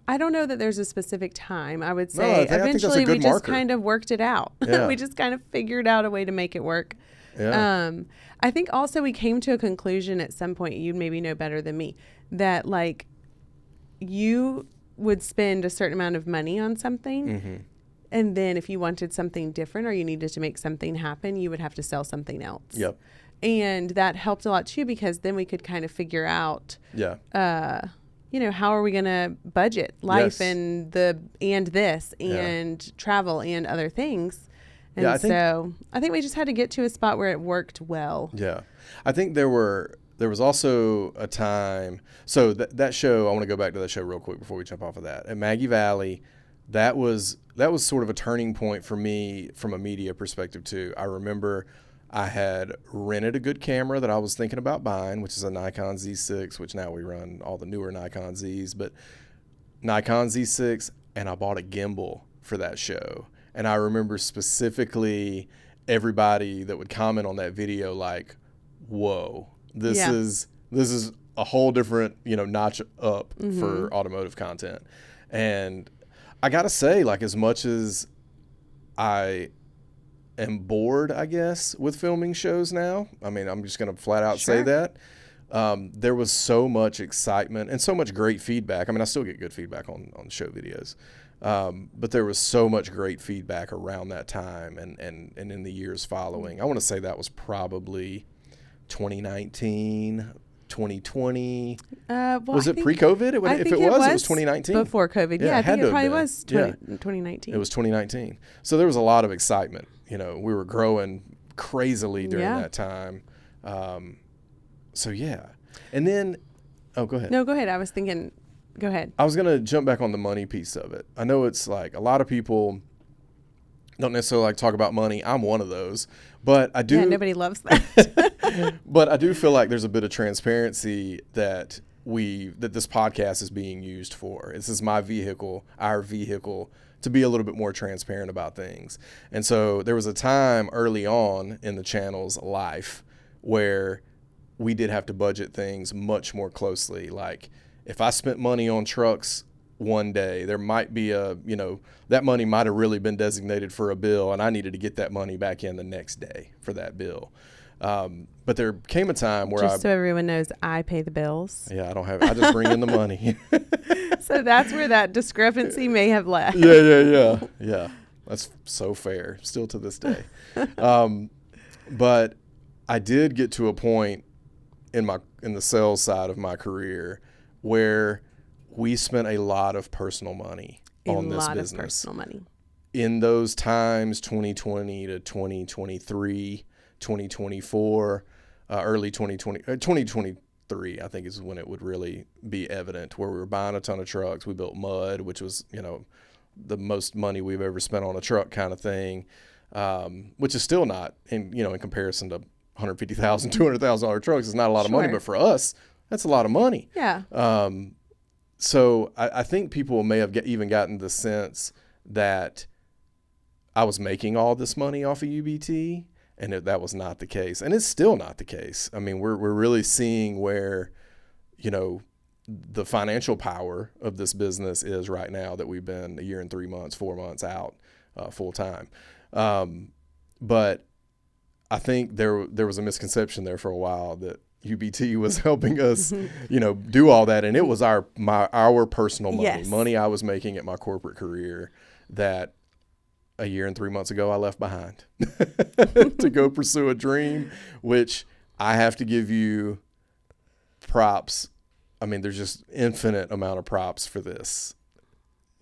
I don't know that there's a specific time. I would say eventually we just kind of worked it out. Yeah. We just kind of figured out a way to make it work. Yeah. I think also we came to a conclusion at some point, you maybe know better than me, that like you would spend a certain amount of money on something. Mm-hmm. And then if you wanted something different or you needed to make something happen, you would have to sell something else. Yep. And that helped a lot too, because then we could kind of figure out how are we going to budget life Yes. and this and travel and other things. And Yeah, I think we just had to get to a spot where it worked well. Yeah. I think there was also a time. So that show, I want to go back to that show real quick before we jump off of that. At Maggie Valley, that was sort of a turning point for me from a media perspective too. I remember I had rented a good camera that I was thinking about buying, which is a Nikon Z6, which now we run all the newer Nikon Zs, but Nikon Z6, and I bought a gimbal for that show. And I remember specifically everybody that would comment on that video like, whoa, this is a whole different, notch up for automotive content. And I got to say, like, as much as I am bored, I guess, with filming shows now, I mean, I'm just going to flat out say that. There was so much excitement and so much great feedback. I mean, I still get good feedback on show videos. But there was so much great feedback around that time and in the years following. I want to say that was probably 2019, 2020. Was it pre-COVID? If it was 2019. Before COVID. Yeah, I think it probably was 2019. It was 2019. So there was a lot of excitement. We were growing crazily during that time. So, yeah. And then, go ahead. No, go ahead. I was thinking, go ahead. I was going to jump back on the money piece of it. I know it's like a lot of people don't necessarily like talk about money. I'm one of those. But I do. Yeah, nobody loves that. But I do feel like there's a bit of transparency that this podcast is being used for. This is my vehicle, our vehicle, to be a little bit more transparent about things. And so there was a time early on in the channel's life where we did have to budget things much more closely. Like if I spent money on trucks one day, there might be that money might have really been designated for a bill, and I needed to get that money back in the next day for that bill. But there came a time where so everyone knows, I pay the bills. Yeah, I just bring in the money. So that's where that discrepancy may have left. Yeah. That's so fair, still to this day. But I did get to a point in the sales side of my career where we spent a lot of personal money on this business. A lot of personal money. In those times, 2020 to 2023, 2024, early 2023, I think is when it would really be evident, where we were buying a ton of trucks. We built mud, which was, the most money we've ever spent on a truck kind of thing, which is still not, in comparison to $150,000, $200,000 trucks, is not a lot of money, but for us, that's a lot of money. Yeah. So I think people may have even gotten the sense that I was making all this money off of UBT, and that was not the case. And it's still not the case. I mean, we're really seeing where, the financial power of this business is right now that we've been a year and 3 months, 4 months out full time. But I think there was a misconception there for a while that UBT was helping us, do all that. And it was our personal money, money I was making at my corporate career that a year and 3 months ago I left behind to go pursue a dream, which I have to give you props. I mean, there's just infinite amount of props for this.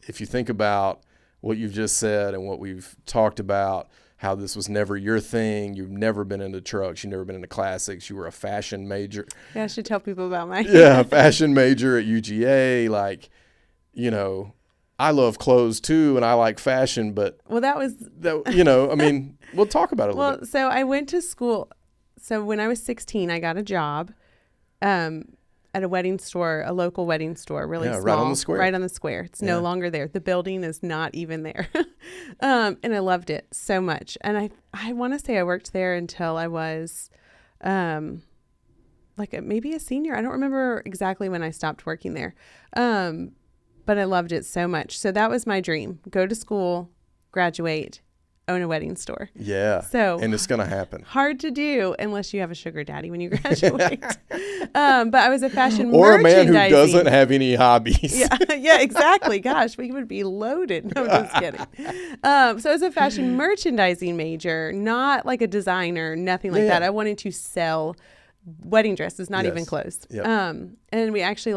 If you think about what you've just said and what we've talked about, how this was never your thing. You've never been into trucks. You've never been into classics. You were a fashion major. Yeah, I should tell people about my fashion major at UGA. Like, I love clothes too, and I like fashion, but we'll talk about it a little bit. So I went to school. So when I was 16, I got a job at a wedding store, a local wedding store, really small. Right on the square. Right on the square. It's no longer there. The building is not even there. And I loved it so much. And I want to say I worked there until I was maybe a senior. I don't remember exactly when I stopped working there. But I loved it so much. So that was my dream. Go to school, graduate, own a wedding store. Yeah. And it's going to happen. Hard to do unless you have a sugar daddy when you graduate. But I was a fashion or merchandising. A man who doesn't have any hobbies. Yeah, exactly. Gosh, we would be loaded. No, I'm just kidding. So I was a fashion merchandising major, not like a designer, nothing like that. I wanted to sell wedding dresses, not Yes. even close. Yep. And we actually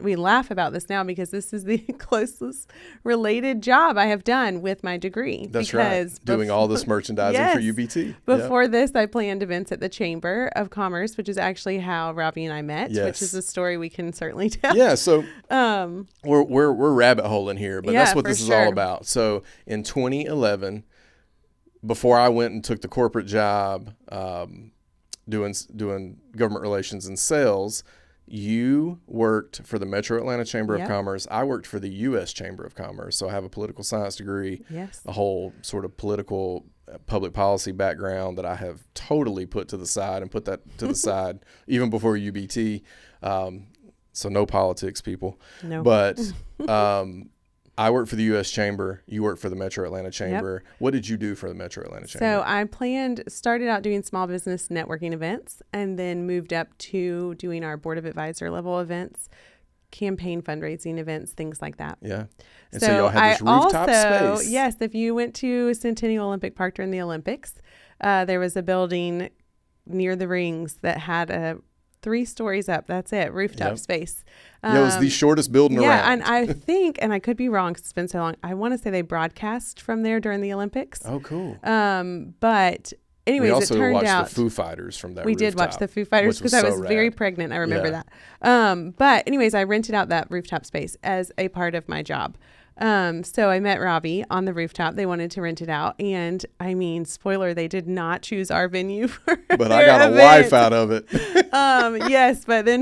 we laugh about this now because this is the closest related job I have done with my degree. That's because right. Doing all this merchandising Yes. for UBT. Before this, I planned events at the Chamber of Commerce, which is actually how Robbie and I met, Yes. which is a story we can certainly tell. Yeah. So we're rabbit holing here, but that's what this is all about. So in 2011, before I went and took the corporate job, doing government relations and sales, you worked for the Metro Atlanta Chamber of Commerce. I worked for the U.S. Chamber of Commerce. So I have a political science degree, a whole sort of political public policy background that I have totally put to the side and put that to the side even before UBT. So no politics, people. No. But I work for the U.S. Chamber. You work for the Metro Atlanta Chamber. Yep. What did you do for the Metro Atlanta Chamber? So I started out doing small business networking events and then moved up to doing our board of advisor level events, campaign fundraising events, things like that. Yeah. And so y'all had this rooftop space. Yes, if you went to Centennial Olympic Park during the Olympics, there was a building near the rings that had 3 stories up. That's it. Rooftop space. It was the shortest building around. Yeah, and I think, and I could be wrong because it's been so long, I want to say they broadcast from there during the Olympics. Oh, cool. But anyways, it turned out. We also watched the Foo Fighters from that rooftop. We did watch the Foo Fighters because I was very pregnant. I remember that. But anyways, I rented out that rooftop space as a part of my job. So I met Robbie on the rooftop. They wanted to rent it out. And I mean, spoiler, they did not choose our venue for But I got a wife out of it. Yes, but then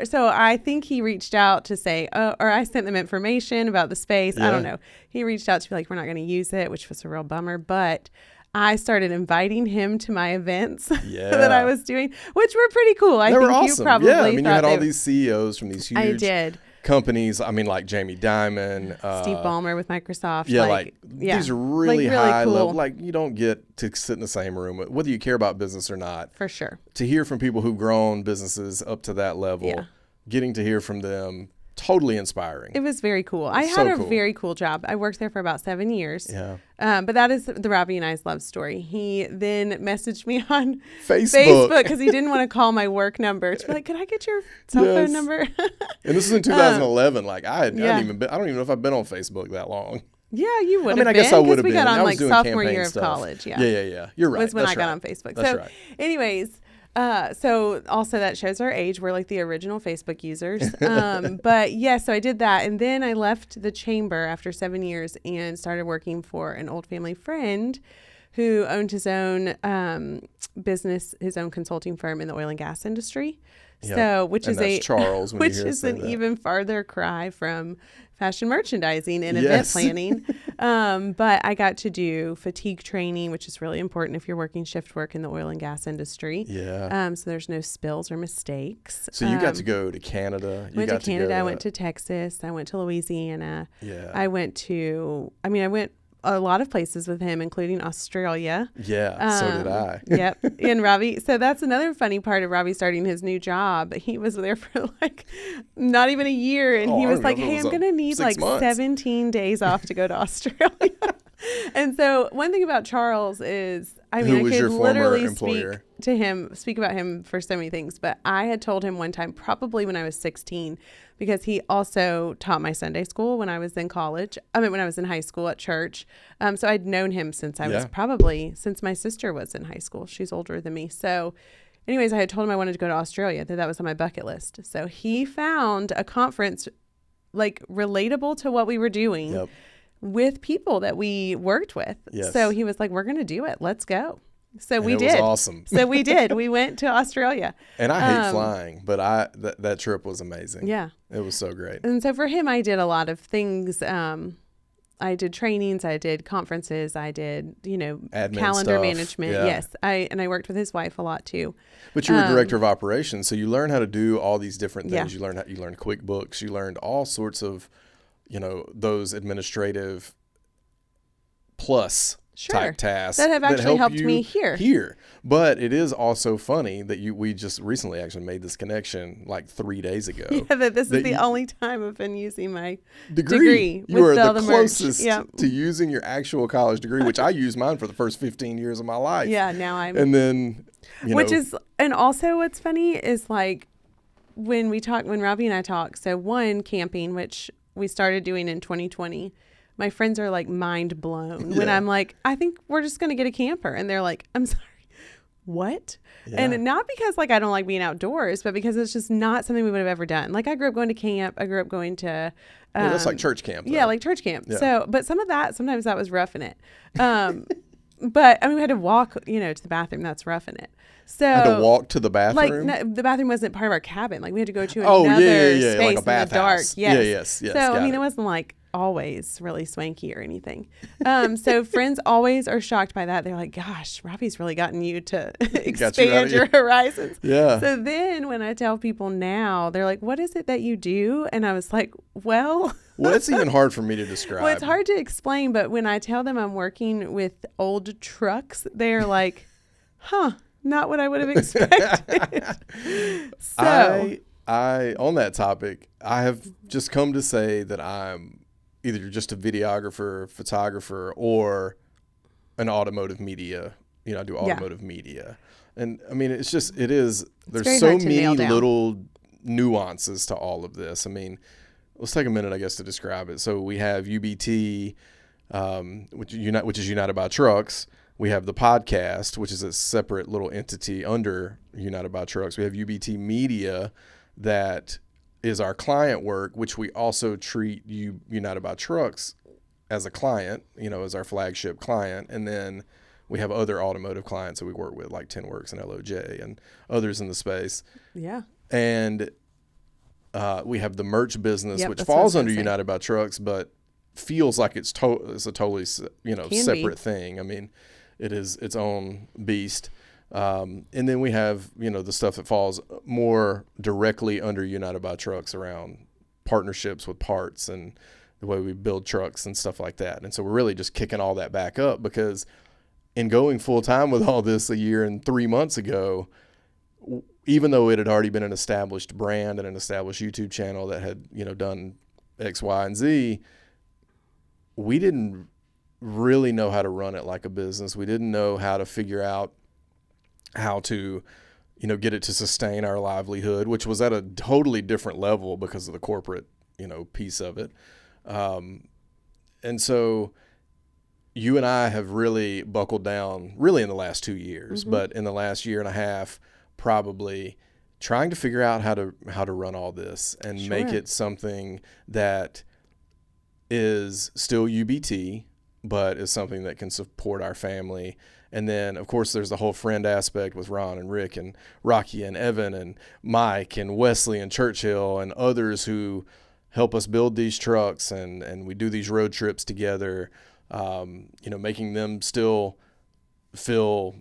so I think he reached out to say, or I sent them information about the space. I don't know. He reached out to be like, we're not going to use it, which was a real bummer. But I started inviting him to my events that I was doing, which were pretty cool. They were awesome. You probably I mean, you had all these CEOs from these huge companies. I mean, like Jamie Dimon, Steve Ballmer with Microsoft. These are really high level. Like, you don't get to sit in the same room, whether you care about business or not. For sure. To hear from people who've grown businesses up to that level, getting to hear from them, totally inspiring. It was very cool. I had a very cool job. I worked there for about 7 years. Yeah. But that is the Robbie and I's love story. He then messaged me on Facebook because he didn't want to call my work number. To be like, could I get your cell phone number? And this is in 2011. I don't even know if I've been on Facebook that long. Yeah, you would. I mean, I guess I would have been. We got on like sophomore year of stuff. College. Yeah. Yeah. You're right. Was when I got on Facebook. That's so, right. Anyways. So also that shows our age. We're like the original Facebook users. But yeah, so I did that. And then I left the chamber after 7 years and started working for an old family friend who owned his own business, his own consulting firm in the oil and gas industry. Yep. So, which is Charles, which is an even farther cry from fashion merchandising and event planning. But I got to do fatigue training, which is really important if you're working shift work in the oil and gas industry. Yeah. So there's no spills or mistakes. So you got to go to Canada. I went to Texas. I went to Louisiana. Yeah. I went a lot of places with him, including Australia. Yeah, so did I. Yep. And Robbie, so that's another funny part of Robbie starting his new job. He was there for not even a year. And he was like, hey, I'm going to need 17 days off to go to Australia. And so one thing about Charles is, I could literally speak about him for so many things, but I had told him one time, probably when I was 16, because he also taught my Sunday school when I was in college. When I was in high school at church. So I'd known him since since my sister was in high school. She's older than me. So anyways, I had told him I wanted to go to Australia, that was on my bucket list. So he found a conference relatable to what we were doing. Yep. With people that we worked with. Yes. So he was like, we're going to do it. Let's go. So we did. It was awesome. So we did. We went to Australia. And I hate flying, but that trip was amazing. Yeah. It was so great. And so for him, I did a lot of things. I did trainings. I did conferences. I did, admin calendar stuff. management. Yeah. Yes. I worked with his wife a lot too. But you were director of operations. So you learn how to do all these different things. Yeah. You learned QuickBooks. You learned all sorts of those administrative plus type tasks that have actually helped me here. But it is also funny that we just recently actually made this connection 3 days ago. Yeah, this is the only time I've been using my degree. You are the closest Yep. to using your actual college degree, which I used mine for the first 15 years of my life. Yeah, now I'm. And then Which is, and also what's funny is like when Robbie and I talk, so one, camping, which we started doing in 2020, my friends are like mind blown when I'm like, I think we're just going to get a camper. And they're like, I'm sorry, what? Yeah. And not because like I don't like being outdoors, but because it's just not something we would have ever done. Like I grew up going to camp. I grew up going to that's like church camp though. Yeah, like church camp. Yeah. So but sometimes that was roughing it. But I mean we had to walk, to the bathroom. That's roughing it. So had to walk to the bathroom. Like the bathroom wasn't part of our cabin. Like we had to go to another space like a bath in the dark. House. Yes. Yes. So I mean it wasn't like always really swanky or anything. So friends always are shocked by that. They're like, gosh, Robbie's really gotten you to expand your horizons. Yeah. So then when I tell people now, they're like, what is it that you do? And I was like, well, it's even hard for me to describe. Well, it's hard to explain, but when I tell them I'm working with old trucks, they're like, huh, not what I would have expected. So I on that topic, I have just come to say that I'm either just a videographer, photographer, or an automotive media. I do automotive media. And I mean, there's so many little nuances to all of this. I mean, let's take a minute, I guess, to describe it. So we have UBT, which is United by Trucks. We have the podcast, which is a separate little entity under United by Trucks. We have UBT Media that is our client work, which we also treat United by Trucks as a client, as our flagship client. And then we have other automotive clients that we work with, like TenWorks and LOJ and others in the space. Yeah. And we have the merch business, which falls under United by Trucks, but feels like it's a totally, separate thing. I mean, it is its own beast. And then we have, the stuff that falls more directly under United by Trucks around partnerships with parts and the way we build trucks and stuff like that. And so we're really just kicking all that back up because in going full time with all this a year and 3 months ago, even though it had already been an established brand and an established YouTube channel that had, done X, Y, and Z, we didn't really know how to run it like a business. We didn't know how to figure out how to, get it to sustain our livelihood, which was at a totally different level because of the corporate, piece of it. And so you and I have really buckled down really in the last 2 years, but in the last year and a half, probably trying to figure out how to run all this and make it something that is still UBT, but is something that can support our family. And then, of course, there's the whole friend aspect with Ron and Rick and Rocky and Evan and Mike and Wesley and Churchill and others who help us build these trucks and we do these road trips together, making them still feel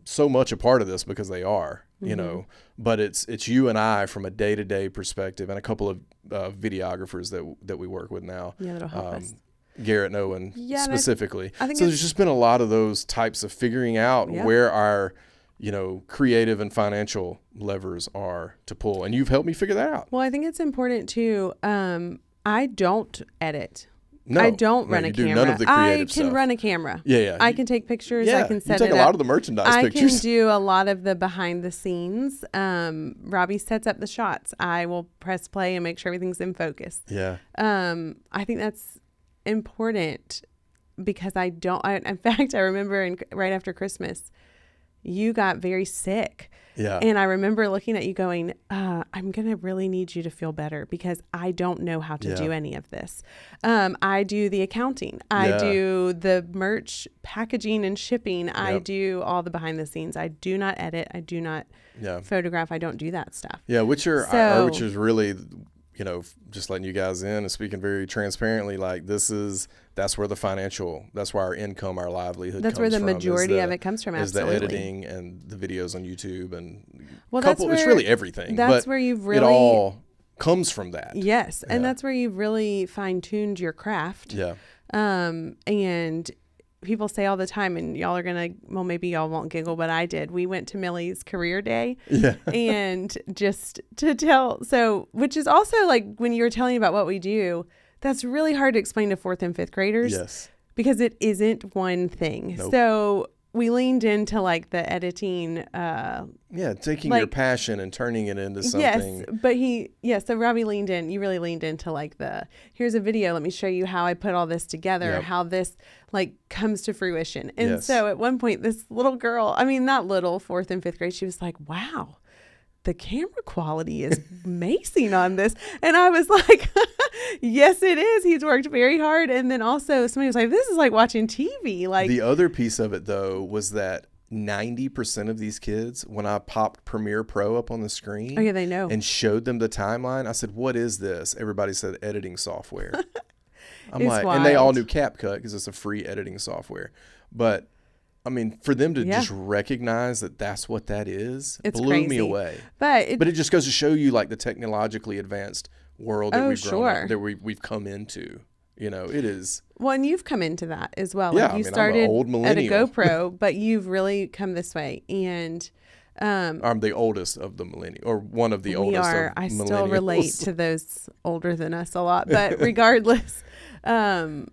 so much a part of this because they are, but it's you and I from a day-to-day perspective and a couple of videographers that we work with now. Yeah, that'll help us. Garrett and Owen specifically. I think so there's just been a lot of those types of figuring out where our, creative and financial levers are to pull. And you've helped me figure that out. Well, I think it's important too. I don't edit. No, I don't run a camera. None of the creative I can run a camera. Yeah. I can take pictures. I can set it up. You take a lot of the merchandise pictures. I can do a lot of the behind the scenes. Robbie sets up the shots. I will press play and make sure everything's in focus. Yeah. I think that's important because in fact, I remember right after Christmas, you got very sick. Yeah. And I remember looking at you going, I'm going to really need you to feel better because I don't know how to do any of this. I do the accounting. I do the merch packaging and shipping. Yep. I do all the behind the scenes. I do not edit. I do not photograph. I don't do that stuff. Yeah. Which is really, just letting you guys in and speaking very transparently, like that's where our income, our livelihood that's comes where the from, majority of it comes from. Absolutely. Is the editing and the videos on YouTube and it's really everything. That's where you've really, it all comes from that. Yes. And that's where you've really fine-tuned your craft. Yeah. And people say all the time, and y'all are going to, well, maybe y'all won't giggle, but I did. We went to Millie's career day. Yeah. And just to tell, which is also like when you were telling about what we do, that's really hard to explain to 4th and 5th graders. Yes. Because it isn't one thing. Nope. So we leaned into like the editing. Taking like, your passion and turning it into something. So Robbie leaned in. You really leaned into like here's a video. Let me show you how I put all this together, how this like comes to fruition. And so at one point, this little girl, I mean, not little, 4th and 5th grade, she was like, wow, the camera quality is amazing on this. And I was like, yes, it is. He's worked very hard. And then also somebody was like, this is like watching TV. Like, the other piece of it, though, was that 90% of these kids, when I popped Premiere Pro up on the screen, they know, and showed them the timeline, I said, what is this? Everybody said editing software. I'm like, wild. And they all knew CapCut because it's a free editing software. But I mean, for them to just recognize that that's what that is, blew me away. But it just goes to show you like the technologically advanced world that we've come into. You know, it is. Well, and you've come into that as well. Yeah, like you I'm started an old millennial. at a GoPro, but you've really come this way. And I'm the oldest of the millennials, or one of the oldest of millennials. I still relate to those older than us a lot, but regardless, I'm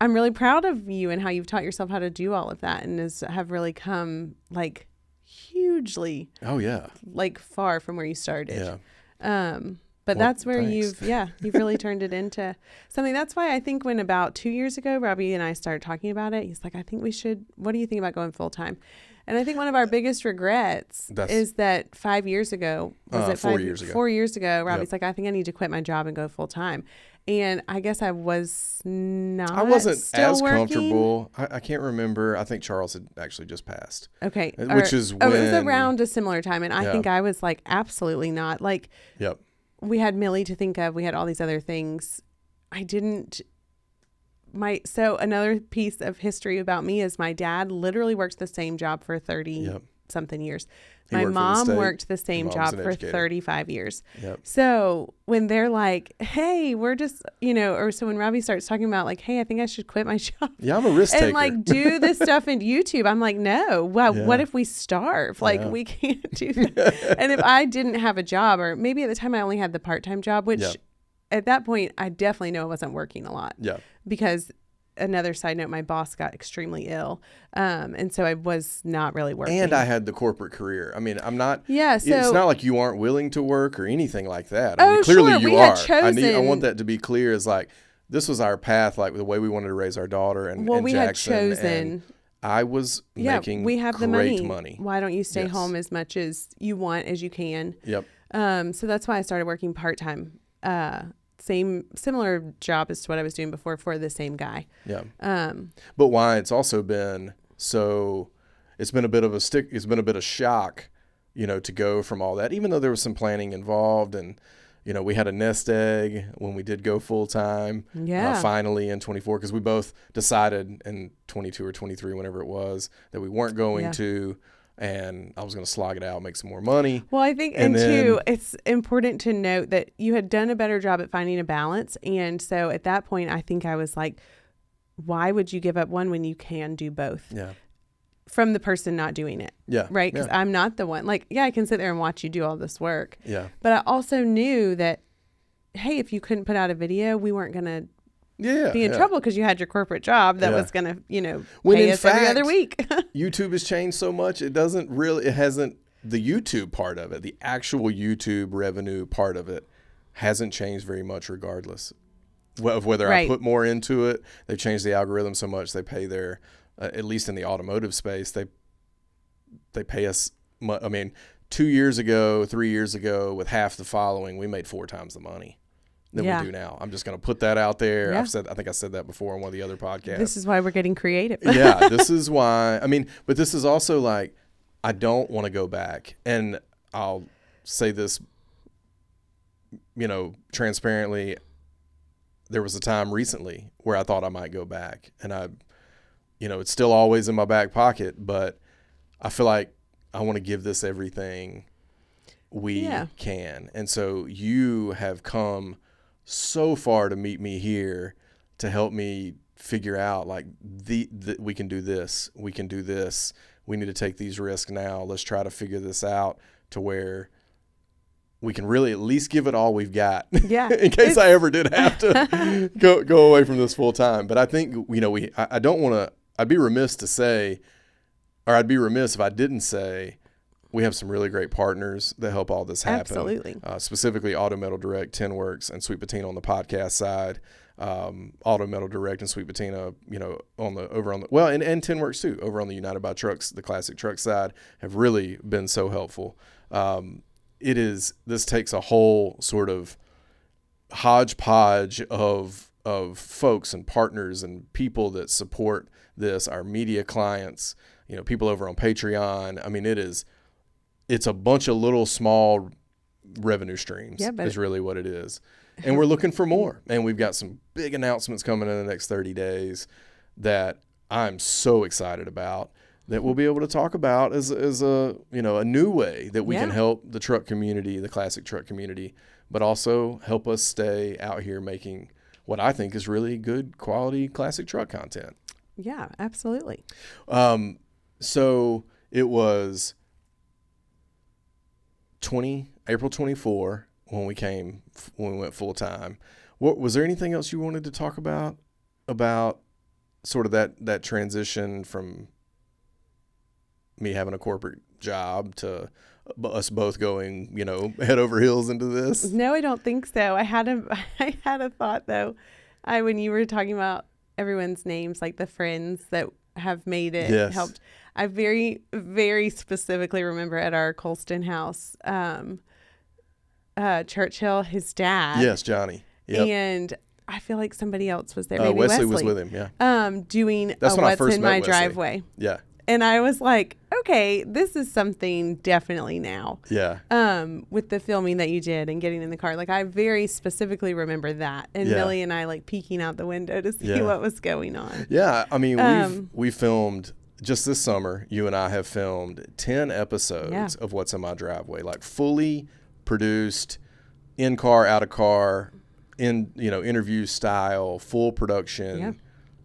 really proud of you and how you've taught yourself how to do all of that, and have really come like hugely. Oh yeah. Like far from where you started. Yeah. But that's where you've really turned it into something. That's why I think when about 2 years ago, Robbie and I started talking about it, he's like, I think we should, what do you think about going full time? And I think one of our biggest regrets is that 5 years ago, 4 years ago? 4 years ago, Robbie's like, I think I need to quit my job and go full time. And I guess I was not. I wasn't still as working. Comfortable. I can't remember. I think Charles had actually just passed. Okay. Which is when. It was around a similar time. And I think I was like, absolutely not. Like, yep. We had Millie to think of. We had all these other things. So another piece of history about me is my dad literally worked the same job for 30 something years. My mom worked the same job for 35 years. Yep. So when they're like, hey, we're just, or so when Robbie starts talking about like, hey, I think I should quit my job. Yeah, I'm a risk taker. And like do this stuff in YouTube. I'm like, no, what if we starve? Like we can't do that. And if I didn't have a job, or maybe at the time I only had the part-time job, which at that point I definitely know I wasn't working a lot. Yeah. Because another side note, my boss got extremely ill. And so I was not really working. And I had the corporate career. I mean, I'm not. Yeah. So it's not like you aren't willing to work or anything like that. I mean, clearly you are. I want that to be clear. Is like, this was our path, like the way we wanted to raise our daughter and we Jackson. Had chosen. And I was making we have great the money. Why don't you stay home as much as you want as you can? Yep. So that's why I started working part-time. Similar job as to what I was doing before for the same guy. Yeah. But why it's also been it's been a bit of shock, to go from all that, even though there was some planning involved, and we had a nest egg when we did go full time. Yeah. Finally in 24, because we both decided in 22 or 23, whenever it was, that we weren't going to. And I was going to slog it out, make some more money. Well, I think, and two, it's important to note that you had done a better job at finding a balance. And so at that point, I think I was like, why would you give up one when you can do both? Yeah. From the person not doing it. Yeah. Right? Because I'm not the one. Like, I can sit there and watch you do all this work. Yeah. But I also knew that, hey, if you couldn't put out a video, we weren't going to be in trouble because you had your corporate job that was going to, pay us every other week. YouTube has changed so much. It hasn't the YouTube part of it, the actual YouTube revenue part of it hasn't changed very much regardless of whether I put more into it. They've changed the algorithm so much they pay their, at least in the automotive space, they pay us, 2 years ago, 3 years ago, with half the following, we made 4 times the money than we do now. I'm just going to put that out there. Yeah. I think I said that before on one of the other podcasts. This is why we're getting creative. Yeah, this is why. But this is also like, I don't want to go back. And I'll say this, transparently. There was a time recently where I thought I might go back, and it's still always in my back pocket, but I feel like I want to give this everything we can. And so you have come so far to meet me here to help me figure out like we can do this. We can do this. We need to take these risks now. Let's try to figure this out to where we can really at least give it all we've got. Yeah. In case I ever did have to go away from this full time. But I think, I don't want to, I'd be remiss to say or I'd be remiss if I didn't say we have some really great partners that help all this happen. Absolutely. Specifically Auto Metal Direct, Tinworks, and Sweet Patina on the podcast side. Auto Metal Direct and Sweet Patina, and Tinworks too, over on the United by Trucks, the classic truck side, have really been so helpful. This takes a whole sort of hodgepodge of folks and partners and people that support this, our media clients, people over on Patreon. I mean, it's a bunch of little small revenue streams is really what it is. And we're looking for more. And we've got some big announcements coming in the next 30 days that I'm so excited about, that we'll be able to talk about as a new way that we can help the truck community, the classic truck community, but also help us stay out here making what I think is really good quality classic truck content. Yeah, absolutely. So it was April 24 when we went full time. Was there anything else you wanted to talk about sort of that transition from me having a corporate job to us both going, head over heels into this? No, I don't think so. I had a thought though. When you were talking about everyone's names, like the friends that have made it, helped. I very, very specifically remember at our Colston house, Churchill, his dad. Yes, Johnny. Yep. And I feel like somebody else was there. Maybe Wesley was with him. Yeah. Doing That's when I What's first in met My Wesley. Driveway. Yeah. And I was like, okay, this is something definitely now. Yeah. With the filming that you did and getting in the car. Like, I very specifically remember that. And Millie and I, like, peeking out the window to see what was going on. Yeah. I mean, we filmed, just this summer, you and I have filmed 10 episodes of What's in My Driveway. Like, fully produced, in car, out of car, interview style, full production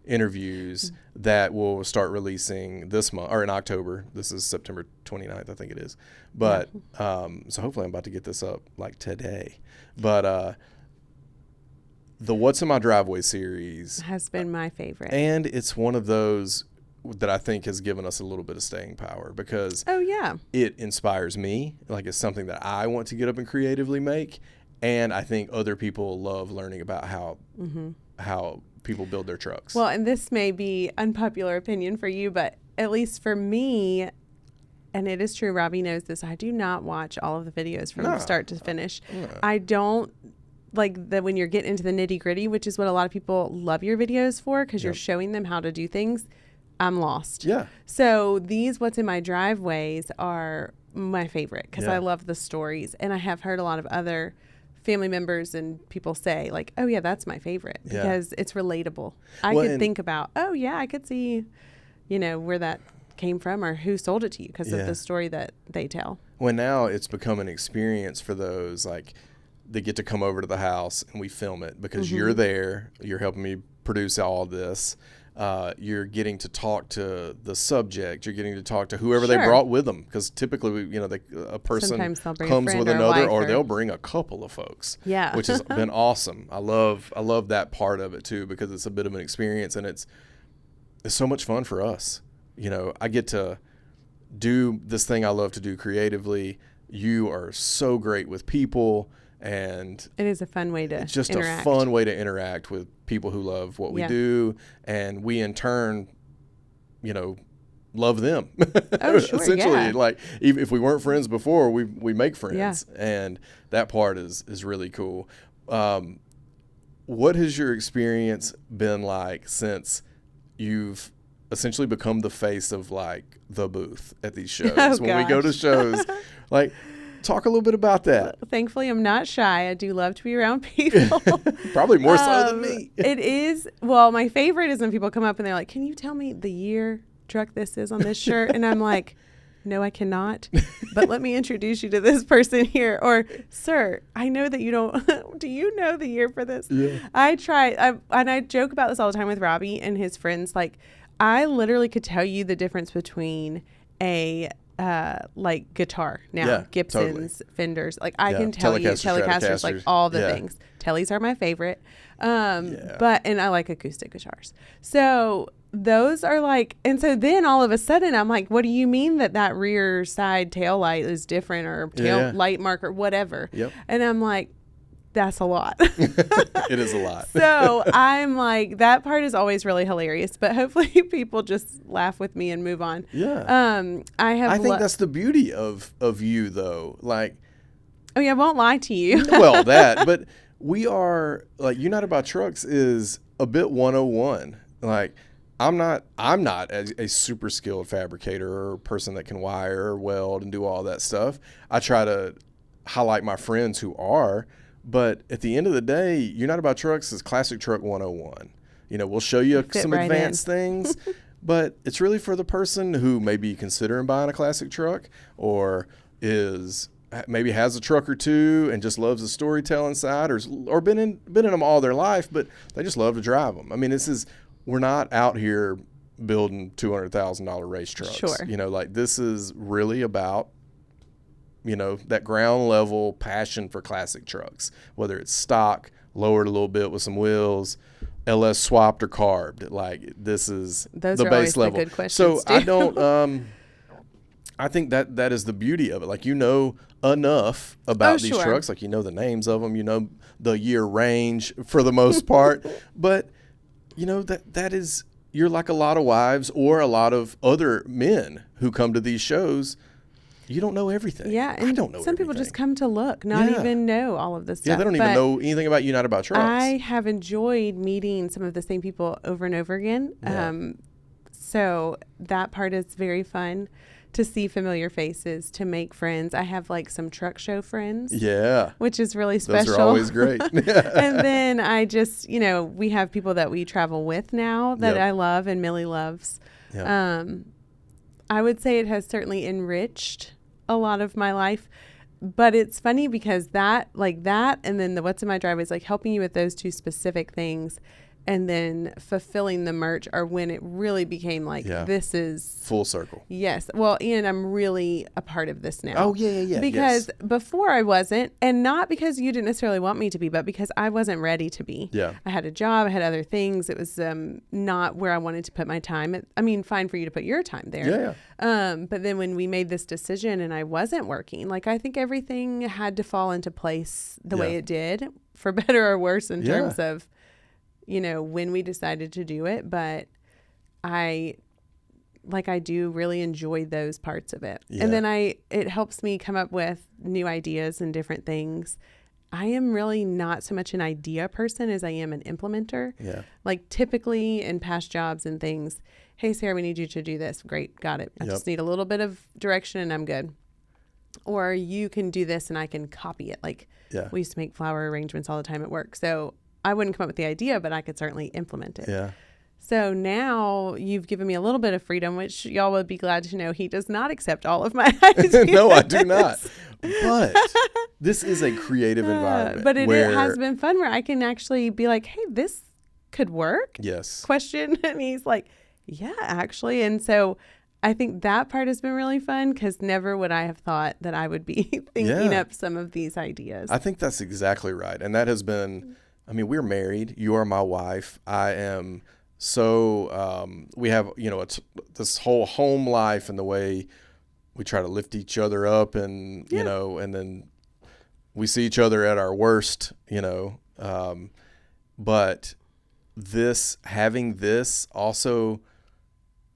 interviews that we'll start releasing this month, or in October. This is September 29th, I think it is. But so hopefully I'm about to get this up like today. But the What's in My Driveway series has been my favorite. And it's one of those that I think has given us a little bit of staying power, because it inspires me. Like, it's something that I want to get up and creatively make. And I think other people love learning about how people build their trucks. Well, and this may be unpopular opinion for you, but at least for me, and it is true, Robbie knows this, I do not watch all of the videos from start to finish. No. I don't like that when you're getting into the nitty gritty, which is what a lot of people love your videos for, because you're showing them how to do things. I'm lost. Yeah. So these What's in My Driveways are my favorite, because I love the stories. And I have heard a lot of other family members and people say, like, oh yeah, that's my favorite, because it's relatable. I could think about, I could see, where that came from or who sold it to you because of the story that they tell. Well, now it's become an experience for those, like, they get to come over to the house and we film it because you're there, you're helping me produce all this. You're getting to talk to the subject. You're getting to talk to whoever they brought with them, because typically, a person comes with another, or they'll bring a couple of folks. Yeah, which has been awesome. I love that part of it too, because it's a bit of an experience, and it's so much fun for us. I get to do this thing I love to do creatively. You are so great with people. And it is a fun way to it's just interact. A fun way to interact with people who love what we do, and we in turn, love them. Oh, sure, essentially, like, if we weren't friends before, we make friends, and that part is really cool. What has your experience been like since you've essentially become the face of, like, the booth at these shows? When we go to shows, like. Talk a little bit about that. Thankfully, I'm not shy. I do love to be around people. Probably more so than me. It is. Well, my favorite is when people come up and they're like, can you tell me the year truck this is on this shirt? And I'm like, no, I cannot. But let me introduce you to this person here. Or, sir, I know that you don't. Do you know the year for this? Yeah. I try. And I joke about this all the time with Robbie and his friends. Like, I literally could tell you the difference between a like guitar now, Gibsons, Fenders, like I can tell you Telecasters, like all the things. Tellies are my favorite, but and I like acoustic guitars. So those are like, and so then all of a sudden I'm like, what do you mean that rear side tail light is different, or tail light marker, whatever? Yep. And I'm like, that's a lot. It is a lot. So I'm like, that part is always really hilarious, but hopefully people just laugh with me and move on. Yeah. I think that's the beauty of you, though. Like, oh yeah, I won't lie to you. Well, but we are, like, United by Trucks is a bit 101. Like, I'm not a super skilled fabricator or person that can wire or weld and do all that stuff. I try to highlight my friends who are. But at the end of the day, United by Trucks is classic truck 101. We'll show you some advanced things, but it's really for the person who may be considering buying a classic truck, or maybe has a truck or two and just loves the storytelling side, or been in them all their life, but they just love to drive them. I mean, we're not out here building $200,000 race trucks. Sure. Like, this is really about that ground level passion for classic trucks, whether it's stock, lowered a little bit with some wheels, LS swapped or carbed. Like, this is those the are base level. The good questions so too. I don't, I think that is the beauty of it. Like, enough about these trucks, like, the names of them, the year range for the most part, but that is, you're like a lot of wives or a lot of other men who come to these shows. You don't know everything. Yeah, and I don't know some people just come to look, not even know all of this stuff. Yeah, they don't even know anything about United by Trucks. I have enjoyed meeting some of the same people over and over again. Yeah. So that part is very fun, to see familiar faces, to make friends. I have like some truck show friends. Yeah. Which is really special. Those are always great. And then I just, we have people that we travel with now that I love and Millie loves. Yep. I would say it has certainly enriched a lot of my life, but it's funny because that and then the what's in my driveway is like helping you with those two specific things, and then fulfilling the merch are when it really became like, this is full circle. Yes. Well, and I'm really a part of this now. Oh, yeah. Because before I wasn't, and not because you didn't necessarily want me to be, but because I wasn't ready to be. Yeah. I had a job, I had other things. It was not where I wanted to put my time. Fine for you to put your time there. Yeah. But then when we made this decision and I wasn't working, like, I think everything had to fall into place the way it did, for better or worse in terms of, when we decided to do it. But I do really enjoy those parts of it. Yeah. And then it helps me come up with new ideas and different things. I am really not so much an idea person as I am an implementer. Yeah. Like, typically in past jobs and things, hey, Sarah, we need you to do this. Great. Got it. I just need a little bit of direction and I'm good. Or you can do this and I can copy it. Like, we used to make flower arrangements all the time at work. So I wouldn't come up with the idea, but I could certainly implement it. Yeah. So now you've given me a little bit of freedom, which y'all would be glad to know he does not accept all of my ideas. No, I do not. But this is a creative environment. But it has been fun where I can actually be like, hey, this could work. Yes. Question. And he's like, yeah, actually. And so I think that part has been really fun, because never would I have thought that I would be thinking up some of these ideas. I think that's exactly right. And that has been, we're married. You are my wife. I am. So we have, this whole home life and the way we try to lift each other up, and, and then we see each other at our worst, but having this also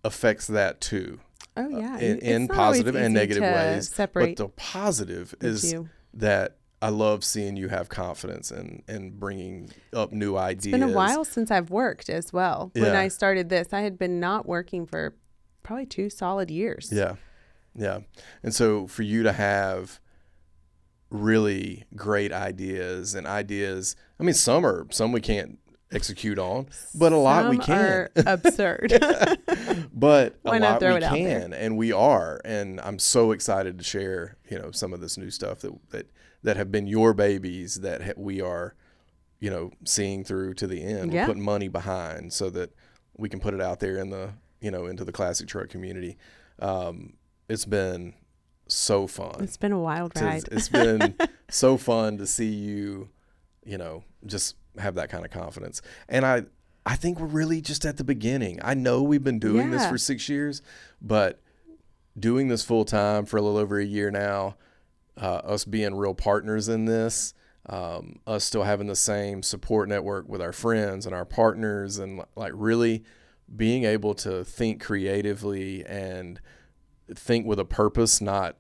affects that too. Oh yeah. In positive and negative ways. Separate but the positive is that I love seeing you have confidence and bringing up new ideas. It's been a while since I've worked as well. Yeah. When I started this, I had been not working for probably 2 solid years. Yeah. Yeah. And so for you to have really great ideas, some we can't execute on, but a lot we can. Some are absurd. But a lot we can, and we are. And I'm so excited to share, some of this new stuff that have been your babies that we are, seeing through to the end. We're putting money behind so that we can put it out there in the, into the classic truck community. It's been so fun. It's been a wild ride. It's been so fun to see you, just have that kind of confidence. And I I think we're really just at the beginning. I know we've been doing this for 6 years, but doing this full time for a little over a year now, us being real partners in this, us still having the same support network with our friends and our partners, and like really being able to think creatively and think with a purpose, not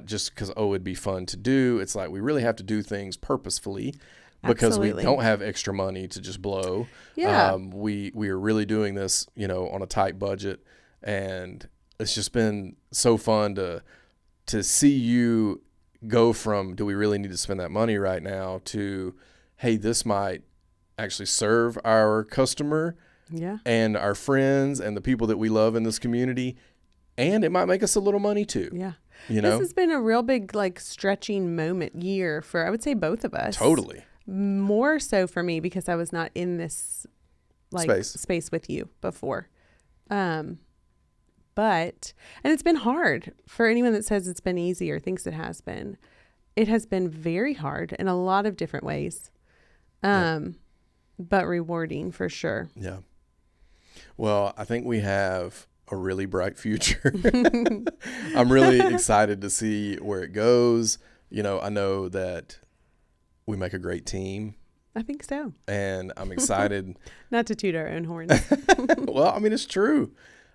just because, it'd be fun to do. It's like we really have to do things purposefully because we don't have extra money to just blow. Yeah. We are really doing this, on a tight budget, and it's just been so fun to see you go from, do we really need to spend that money right now, to, hey, this might actually serve our customer and our friends and the people that we love in this community, and it might make us a little money too. Yeah. This has been a real big stretching year for, I would say, both of us. Totally. More so for me because I was not in this space with you before. But it's been hard for anyone that says it's been easy or thinks it has been. It has been very hard in a lot of different ways, but rewarding for sure. Yeah. Well, I think we have a really bright future. I'm really excited to see where it goes. I know that we make a great team. I think so. And I'm excited. Not to toot our own horns. Well, I mean, it's true.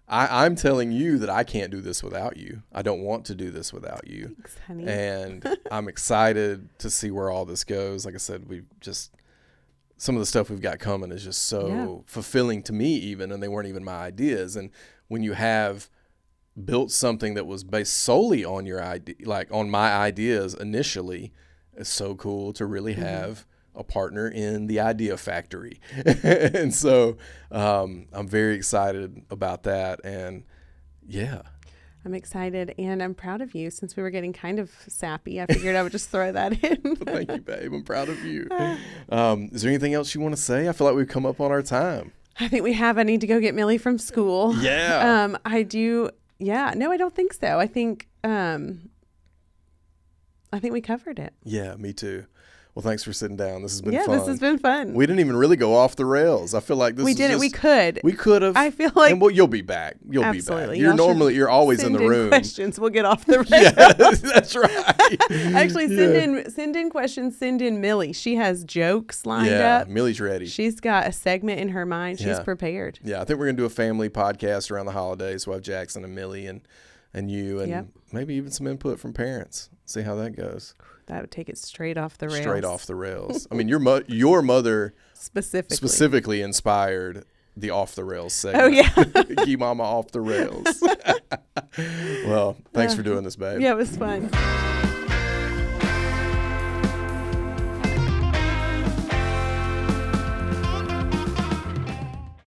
I'm telling you that I can't do this without you. I don't want to do this without you. Thanks, honey. And I'm excited to see where all this goes. Like I said, some of the stuff we've got coming is just so fulfilling to me even, and they weren't even my ideas. And when you have built something that was based solely on your idea, like on my ideas initially, it's so cool to really have a partner in the idea factory. And so I'm very excited about that. And I'm excited and I'm proud of you. Since we were getting kind of sappy, I figured I would just throw that in. Thank you, babe. I'm proud of you. Is there anything else you want to say? I feel like we've come up on our time. I think we have. I need to go get Millie from school. Yeah. I do. Yeah. No, I don't think so. I think we covered it. Yeah, me too. Well, thanks for sitting down. This has been fun. Yeah, this has been fun. We didn't even really go off the rails. I feel like this. We didn't. We could. We could have. I feel like. And you'll be back. You'll absolutely. be back. You're always in the room. Questions. We'll get off the rails. Yeah, that's right. Actually, send in questions. Send in Millie. She has jokes lined up. Yeah, Millie's ready. She's got a segment in her mind. She's prepared. Yeah, I think we're gonna do a family podcast around the holidays. We'll have Jackson and Millie and you and maybe even some input from parents. See how that goes. That would take it straight off the rails. Straight off the rails. I mean, your mother specifically inspired the off the rails segment. Oh yeah, Key Mama off the rails. Well, thanks for doing this, babe. Yeah, it was fun.